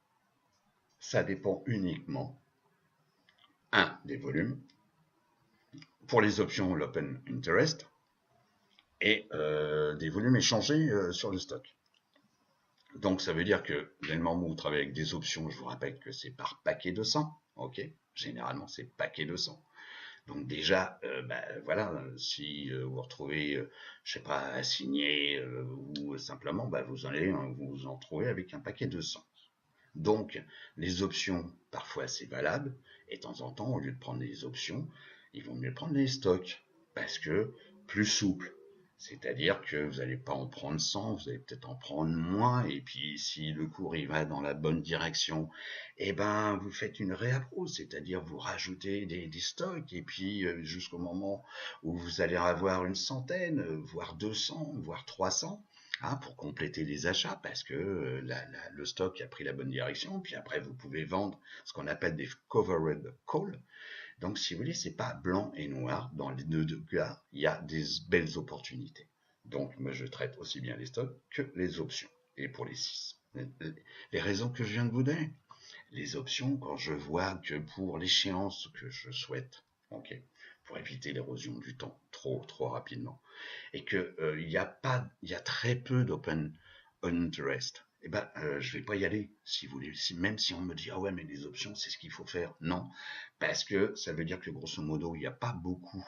Ça dépend uniquement, des volumes. Pour les options, l'open interest, et des volumes échangés sur le stock. Donc ça veut dire que dès le moment où vous travaillez avec des options, je vous rappelle que c'est par paquet de 100, ok. Généralement c'est paquet de 100. Donc déjà, voilà, si vous retrouvez, je sais pas, assigné ou simplement, vous allez vous en trouver avec un paquet de 100. Donc les options, parfois c'est valable, et de temps en temps, au lieu de prendre des options, il vaut mieux prendre les stocks, parce que plus souple. C'est-à-dire que vous n'allez pas en prendre 100, vous allez peut-être en prendre moins, et puis si le cours il va dans la bonne direction, vous faites une réappro, c'est-à-dire vous rajoutez des stocks, et puis jusqu'au moment où vous allez avoir une centaine, voire 200, voire 300, pour compléter les achats, parce que le stock a pris la bonne direction, puis après vous pouvez vendre ce qu'on appelle des covered calls. Donc, si vous voulez, c'est pas blanc et noir. Dans les deux cas, il y a des belles opportunités. Donc, moi, je traite aussi bien les stocks que les options. Et pour les 6. Les raisons que je viens de vous donner. Les options, quand je vois que pour l'échéance que je souhaite, ok, pour éviter l'érosion du temps trop rapidement, et que il y a très peu d'open interest, je vais pas y aller, si vous voulez. Même si on me dit, ah ouais, mais les options, c'est ce qu'il faut faire. Non, parce que ça veut dire que grosso modo, il n'y a pas beaucoup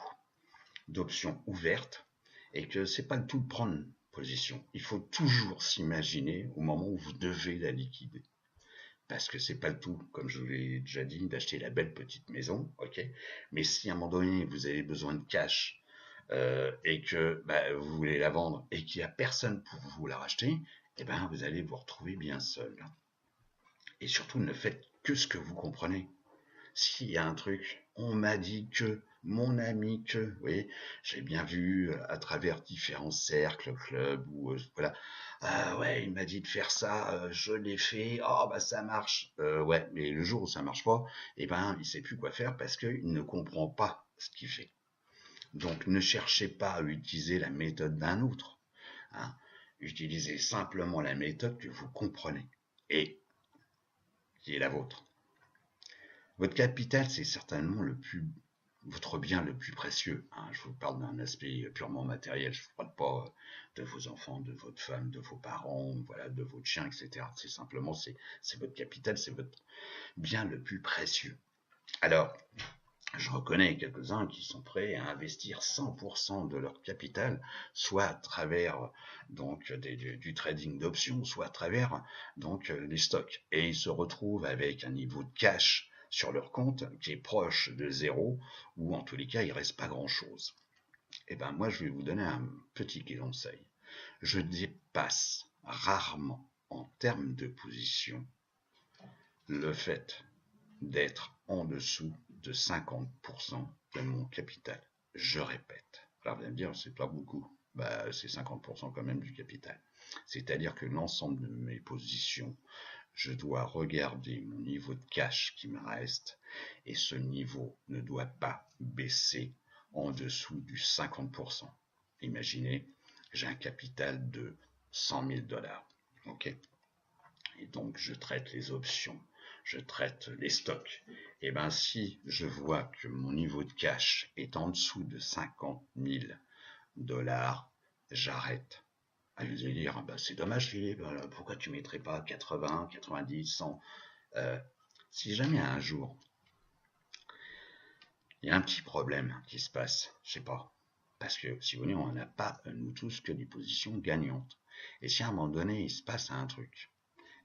d'options ouvertes et que c'est pas le tout de prendre position. Il faut toujours s'imaginer au moment où vous devez la liquider. Parce que c'est pas le tout, comme je vous l'ai déjà dit, d'acheter la belle petite maison, ok. Mais si à un moment donné vous avez besoin de cash et que vous voulez la vendre et qu'il n'y a personne pour vous la racheter, vous allez vous retrouver bien seul. Et surtout, ne faites que ce que vous comprenez. S'il y a un truc, on m'a dit que, mon ami que, oui, j'ai bien vu à travers différents cercles, clubs, ou voilà. Ah ouais, il m'a dit de faire ça, je l'ai fait, oh bah ça marche. Ouais, mais le jour où ça marche pas, eh ben il sait plus quoi faire parce qu'il ne comprend pas ce qu'il fait. Donc ne cherchez pas à utiliser la méthode d'un autre, hein. Utilisez simplement la méthode que vous comprenez et qui est la vôtre. Votre capital, c'est certainement votre bien le plus précieux, hein. Je vous parle d'un aspect purement matériel. Je ne vous parle pas de vos enfants, de votre femme, de vos parents, voilà, de votre chien, etc. C'est simplement, c'est votre capital, c'est votre bien le plus précieux. Alors, je reconnais quelques-uns qui sont prêts à investir 100% de leur capital, soit à travers donc du trading d'options, soit à travers donc les stocks. Et ils se retrouvent avec un niveau de cash sur leur compte qui est proche de zéro, ou en tous les cas, il ne reste pas grand-chose. Et ben moi, je vais vous donner un petit conseil. Je dépasse rarement en termes de position le fait d'être en dessous de 50% de mon capital. Je répète. Alors vous allez me dire, c'est pas beaucoup. Bah, c'est 50% quand même du capital. C'est-à-dire que l'ensemble de mes positions, je dois regarder mon niveau de cash qui me reste et ce niveau ne doit pas baisser en dessous du 50%. Imaginez, j'ai un capital de 100 000 $. Ok. Et donc, je traite les options, je traite les stocks. Et bien, si je vois que mon niveau de cash est en dessous de 50 000 $, j'arrête. Ah, vous allez dire, bah, c'est dommage, Philippe, pourquoi tu ne mettrais pas 80, 90, 100 Si jamais un jour, il y a un petit problème qui se passe, je sais pas, parce que si vous voulez, on n'a pas, nous tous, que des positions gagnantes. Et si à un moment donné, il se passe un truc,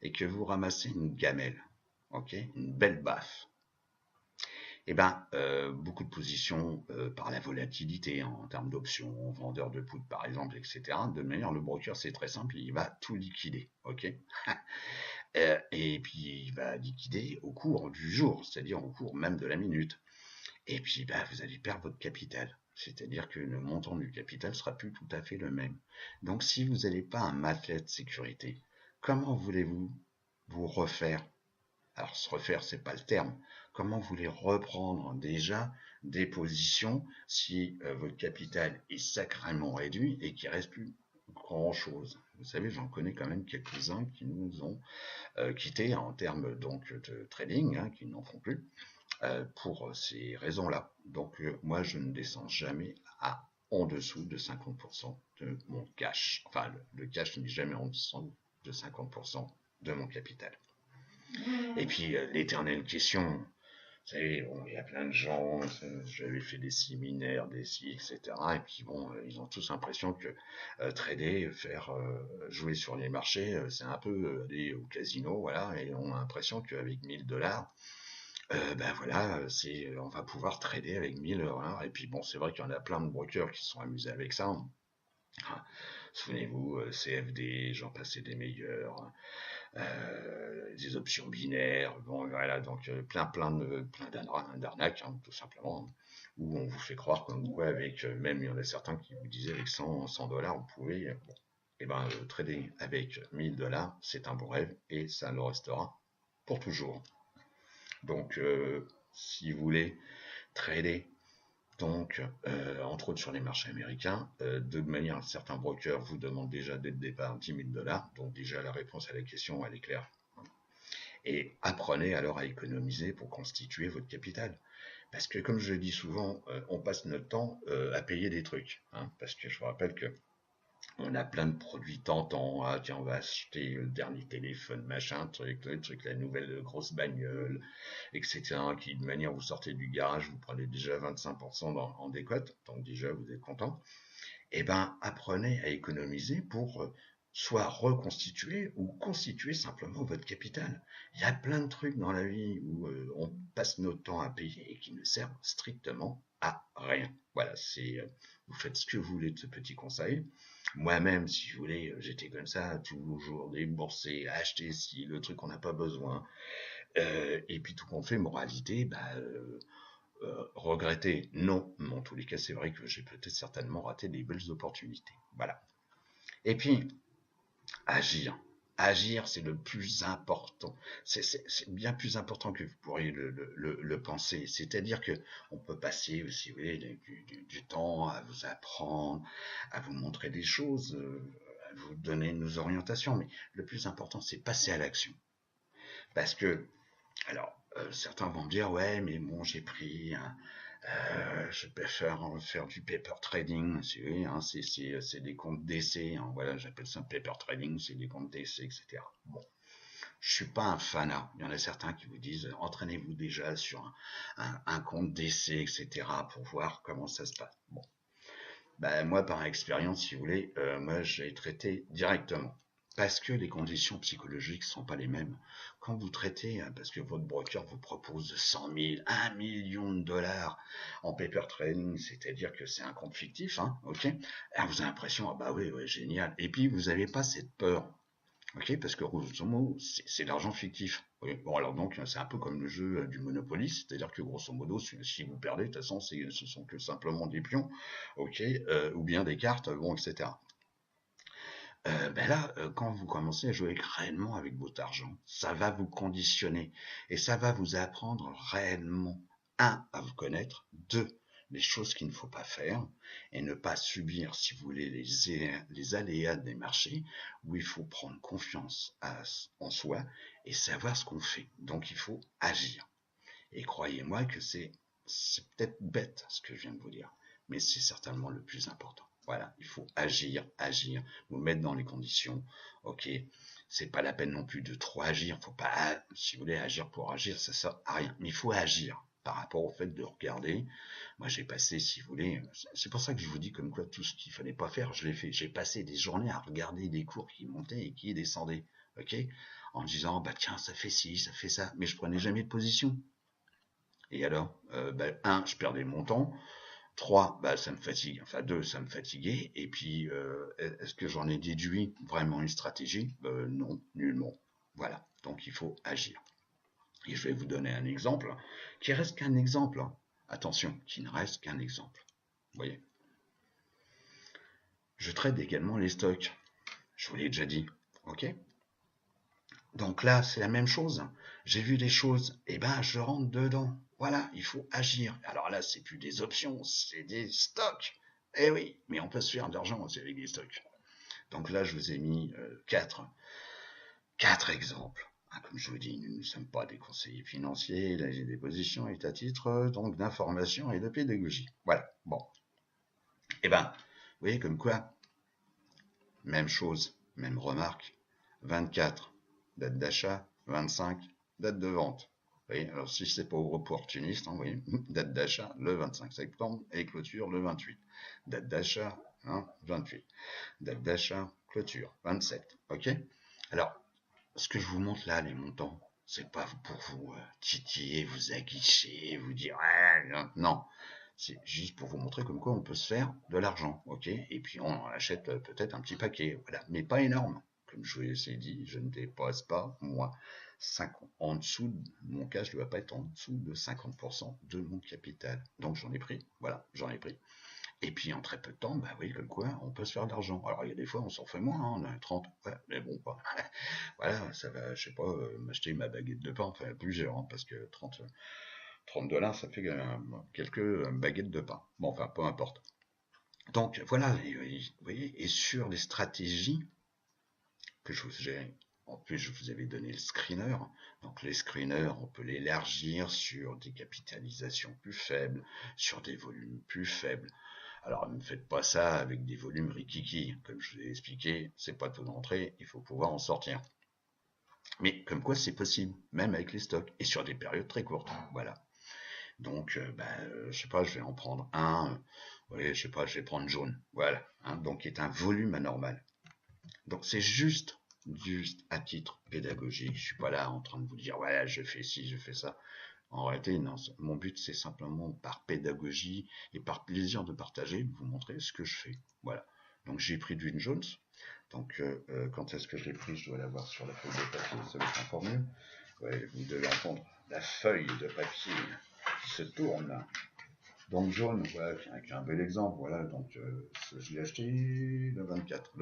et que vous ramassez une gamelle, ok, une belle baffe, et ben beaucoup de positions par la volatilité en termes d'options, vendeur de poudre par exemple, etc. De manière, le broker c'est très simple, il va tout liquider, ok. Et puis il va liquider au cours du jour, c'est-à-dire au cours même de la minute. Et puis bah, vous allez perdre votre capital. C'est-à-dire que le montant du capital sera plus tout à fait le même. Donc si vous n'avez pas un matelas de sécurité, comment voulez-vous vous refaire? Alors se refaire, c'est pas le terme. Comment vous voulez reprendre déjà des positions si votre capital est sacrément réduit et qu'il ne reste plus grand-chose? Vous savez, j'en connais quand même quelques-uns qui nous ont quittés en termes donc de trading, hein, qui n'en font plus, pour ces raisons-là. Donc moi, je ne descends jamais à en dessous de 50% de mon cash. Enfin, le cash n'est jamais en dessous de 50% de mon capital. Et puis, l'éternelle question, vous savez, bon, il y a plein de gens, j'avais fait des séminaires, des si, etc. Et puis bon, ils ont tous l'impression que trader, faire jouer sur les marchés, c'est un peu aller au casino, voilà, et on a l'impression qu'avec 1000 $, ben voilà, on va pouvoir trader avec 1000 $. Et puis bon, c'est vrai qu'il y en a plein de brokers qui se sont amusés avec ça. Ah, souvenez-vous, CFD, j'en passais des meilleurs, des options binaires, bon voilà, donc plein d'arnaques, hein, tout simplement, où on vous fait croire comme quoi avec, même il y en a certains qui vous disaient avec 100 $, vous pouvez, bon, et ben trader avec 1000 $, c'est un bon rêve et ça le restera pour toujours. Donc si vous voulez trader donc, entre autres sur les marchés américains, de manière, certains brokers vous demandent déjà dès le départ 10 000 $. Donc déjà, la réponse à la question, elle est claire. Et apprenez alors à économiser pour constituer votre capital. Parce que, comme je le dis souvent, on passe notre temps à payer des trucs, hein. Parce que je vous rappelle que on a plein de produits tentants. Ah, tiens, on va acheter le dernier téléphone, machin, truc, la nouvelle grosse bagnole, etc. Qui, de manière, vous sortez du garage, vous prenez déjà 25% en décote, donc déjà, vous êtes content. Eh ben, apprenez à économiser pour soit reconstituer ou constituer simplement votre capital. Il y a plein de trucs dans la vie où on passe notre temps à payer et qui ne servent strictement à rien. Voilà, vous faites ce que vous voulez de ce petit conseil. Moi-même, si vous voulez, j'étais comme ça, toujours déboursé, acheter si le truc qu'on n'a pas besoin. Et puis tout compte fait, moralité, regretter, non. Mais en tous les cas, c'est vrai que j'ai peut-être certainement raté des belles opportunités. Voilà. Et puis, agir. Agir, c'est le plus important. C'est bien plus important que vous pourriez le penser. C'est-à-dire que on peut passer, si vous voulez, du temps à vous apprendre, à vous montrer des choses, à vous donner nos orientations. Mais le plus important, c'est passer à l'action. Parce que, alors, certains vont me dire, ouais, mais bon, j'ai pris je préfère faire du paper trading, oui, hein, c'est des comptes d'essai, hein, voilà, j'appelle ça paper trading, c'est des comptes d'essai, etc. Bon, je suis pas un fanat. Il y en a certains qui vous disent, entraînez-vous déjà sur un compte d'essai, etc. pour voir comment ça se passe. Bon, ben, moi, par expérience, si vous voulez, moi, j'ai traité directement. Parce que les conditions psychologiques ne sont pas les mêmes. Quand vous traitez, parce que votre broker vous propose 100 000, 1 million de dollars en paper trading, c'est-à-dire que c'est un compte fictif, hein, ok. Alors vous avez l'impression, ah bah oui, ouais, génial. Et puis vous n'avez pas cette peur, ok, parce que grosso modo, c'est l'argent fictif. Oui. Bon, alors donc, c'est un peu comme le jeu du Monopoly, c'est-à-dire que grosso modo, si vous perdez, de toute façon, ce sont que simplement des pions, ok, ou bien des cartes, bon, etc. Ben là, quand vous commencez à jouer réellement avec votre argent, ça va vous conditionner et ça va vous apprendre réellement, un, à vous connaître, deux, les choses qu'il ne faut pas faire et ne pas subir, si vous voulez, les aléas des marchés où il faut prendre confiance en soi et savoir ce qu'on fait. Donc il faut agir. Et croyez-moi que c'est peut-être bête ce que je viens de vous dire, mais c'est certainement le plus important. Voilà, il faut agir, agir, vous mettre dans les conditions. Ok, c'est pas la peine non plus de trop agir. Faut pas, si vous voulez, agir pour agir, ça sert à rien. Mais il faut agir par rapport au fait de regarder. Moi, j'ai passé, si vous voulez, c'est pour ça que je vous dis comme quoi tout ce qu'il fallait pas faire, je l'ai fait. J'ai passé des journées à regarder des cours qui montaient et qui descendaient. Ok, en disant bah tiens, ça fait ci, ça fait ça, mais je prenais jamais de position. Et alors, un, je perdais mon temps. Trois, ça me fatigue. Enfin, deux, ça me fatiguait. Et puis, est-ce que j'en ai déduit vraiment une stratégie? Non, nullement. Voilà. Donc, il faut agir. Et je vais vous donner un exemple qui reste qu'un exemple. Hein. Attention, qui ne reste qu'un exemple. Vous voyez? Je traite également les stocks. Je vous l'ai déjà dit. Ok? Donc là, c'est la même chose. J'ai vu des choses, et ben je rentre dedans. Voilà, il faut agir. Alors là, c'est plus des options, c'est des stocks. Eh oui, mais on peut se faire de l'argent aussi avec des stocks. Donc là, je vous ai mis quatre exemples. Ah, comme je vous dis, nous ne sommes pas des conseillers financiers, là j'ai des positions est à titre donc d'information et de pédagogie. Voilà. Bon. Eh ben, vous voyez comme quoi, même chose, même remarque. 24, date d'achat, 25, date de vente. Vous voyez, alors si c'est pas opportuniste, hein, vous voyez, date d'achat le 25 septembre et clôture le 28. Date d'achat, hein, 28. Date d'achat, clôture, 27. Ok. Alors, ce que je vous montre là, les montants, c'est pas pour vous titiller, vous aguicher, vous dire non. C'est juste pour vous montrer comme quoi on peut se faire de l'argent, ok. Et puis on achète peut-être un petit paquet, voilà, mais pas énorme. Comme je vous ai dit, je ne dépasse pas, moi, 50, en dessous de mon cas, je ne dois pas être en dessous de 50% de mon capital. Donc j'en ai pris, voilà, j'en ai pris. Et puis en très peu de temps, bah oui, comme quoi, on peut se faire de l'argent. Alors il y a des fois, on s'en fait moins, hein, on a 30, ouais, mais bon, pas. Voilà, ça va, je sais pas, m'acheter ma baguette de pain, enfin plusieurs, hein, parce que 30 dollars, ça fait quelques baguettes de pain. Bon, enfin, peu importe. Donc voilà, vous voyez, et sur les stratégies que je vous ai, en plus je vous avais donné le screener, donc les screeners, on peut l'élargir sur des capitalisations plus faibles, sur des volumes plus faibles. Alors ne faites pas ça avec des volumes rikiki, comme je vous ai expliqué, c'est pas tout d'entrée, il faut pouvoir en sortir. Mais comme quoi c'est possible, même avec les stocks, et sur des périodes très courtes, voilà. Donc, je sais pas, je vais en prendre un. Je sais pas, je vais prendre jaune. Voilà. Hein, donc, qui est un volume anormal. Donc, c'est juste à titre pédagogique. Je suis pas là en train de vous dire, ouais, je fais ci, je fais ça. En réalité, non. Mon but, c'est simplement par pédagogie et par plaisir de partager, de vous montrer ce que je fais. Voilà. Donc j'ai pris du Jones. Donc quand est-ce que je l'ai pris? Je dois l'avoir sur la feuille de papier, ça va être encore mieux. Ouais, vous devez entendre la feuille de papier qui se tourne. Donc jaune, voilà, qui est un bel exemple, voilà, donc je l'ai acheté le 24,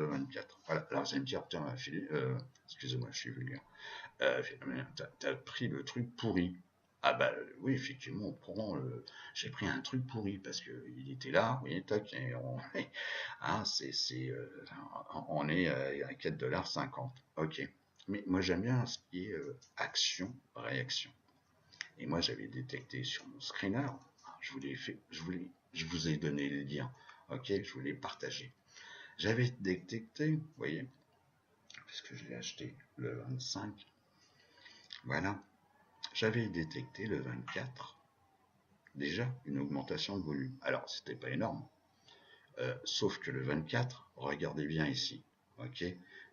voilà, alors vous allez me dire, putain, excusez-moi, je suis vulgaire, t'as pris le truc pourri. Ah bah oui, effectivement, j'ai pris un truc pourri, parce que il était là, oui, tac, et hein, on est à 4,50 $, ok. Mais moi j'aime bien ce qui est action-réaction. Et moi, j'avais détecté sur mon screener, je vous l'ai fait, je vous ai donné le lien, ok, je vous l'ai partagé. J'avais détecté, vous voyez, puisque je l'ai acheté le 25, voilà, j'avais détecté le 24, déjà une augmentation de volume. Alors, c'était pas énorme, sauf que le 24, regardez bien ici, ok,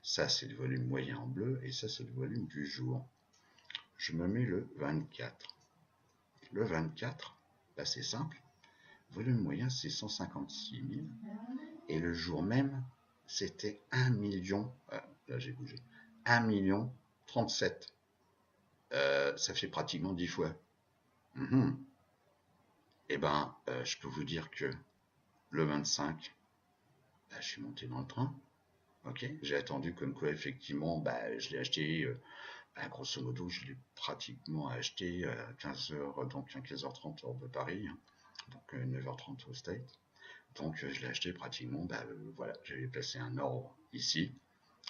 ça c'est le volume moyen en bleu, et ça c'est le volume du jour. Je me mets le 24. Le 24, là c'est simple, volume moyen c'est 156 000, et le jour même c'était 1 million, là j'ai bougé, 1 million 37, ça fait pratiquement 10 fois. Et ben je peux vous dire que le 25, bah, je suis monté dans le train, ok, j'ai attendu comme quoi effectivement, bah, je l'ai acheté, grosso modo je l'ai pratiquement acheté à 15h, donc à 15h30 heure de Paris, donc 9h30 au State. Donc je l'ai acheté pratiquement, voilà, j'avais placé un ordre ici,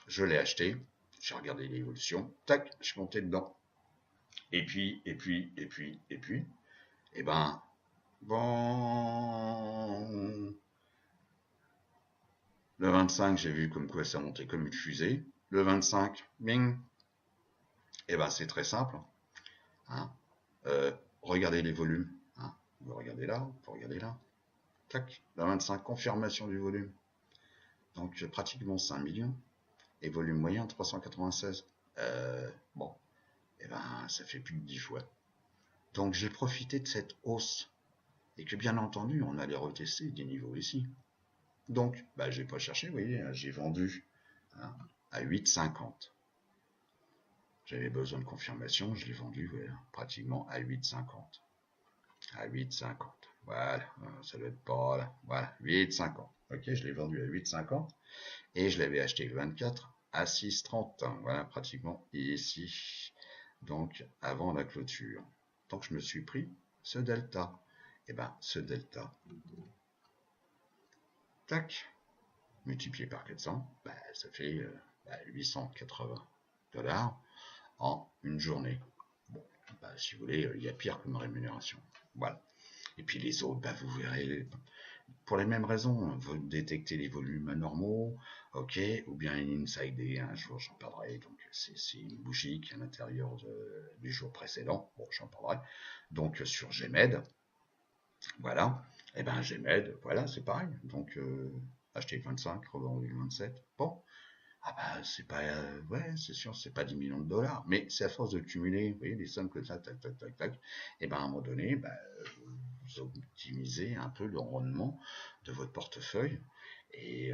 je l'ai acheté, j'ai regardé l'évolution, tac, je suis monté dedans. Et puis, et ben, bon, le 25, j'ai vu comme quoi ça montait comme une fusée. Le 25, bing, et ben c'est très simple. Hein. Regardez les volumes. Hein. Vous regardez là, vous regardez là. Tac, le 25, confirmation du volume. Donc pratiquement 5 millions. Et volume moyen 396. Bon, et ben ça fait plus de 10 fois. Donc j'ai profité de cette hausse. Et que bien entendu, on allait retester des niveaux ici. Donc, bah, j'ai pas cherché, vous voyez, hein, j'ai vendu hein, à 8,50. J'avais besoin de confirmation, je l'ai vendu voilà, pratiquement à 8,50. À 8,50. Voilà, ça doit être pas là. Voilà, 8,50. Ok, je l'ai vendu à 8,50 et je l'avais acheté le 24 à 6,30. Voilà, pratiquement ici. Donc, avant la clôture. Donc, je me suis pris ce delta. Et ben, ce delta, tac, multiplié par 400, bah, ça fait 880 $ en une journée. Bon, bah, si vous voulez, il y a pire comme rémunération. Voilà. Et puis les autres, bah, vous verrez, pour les mêmes raisons, vous détectez les volumes anormaux, ok, ou bien une inside day, un jour j'en parlerai, donc c'est une bougie qui est à l'intérieur du jour précédent, bon j'en parlerai, donc sur GMED, voilà, et ben GMED, voilà, c'est pareil, donc acheter le 25, revendre le 27, bon, ah bah c'est pas, ouais, c'est sûr, c'est pas 10 millions de dollars, mais c'est à force de cumuler, vous voyez, les sommes que ça, tac, tac, tac, tac, et ben à un moment donné, bah, vous optimisez un peu le rendement de votre portefeuille, et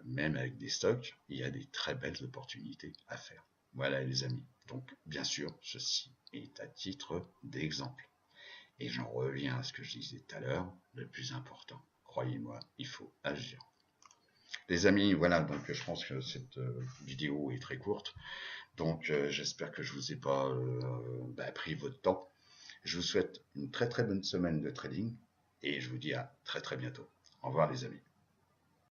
même avec des stocks, il y a des très belles opportunités à faire. Voilà les amis. Donc bien sûr, ceci est à titre d'exemple. Et j'en reviens à ce que je disais tout à l'heure, le plus important, croyez-moi, il faut agir. Les amis, voilà, donc je pense que cette vidéo est très courte, donc j'espère que je vous ai pas pris votre temps. Je vous souhaite une très très bonne semaine de trading, et je vous dis à très très bientôt. Au revoir les amis.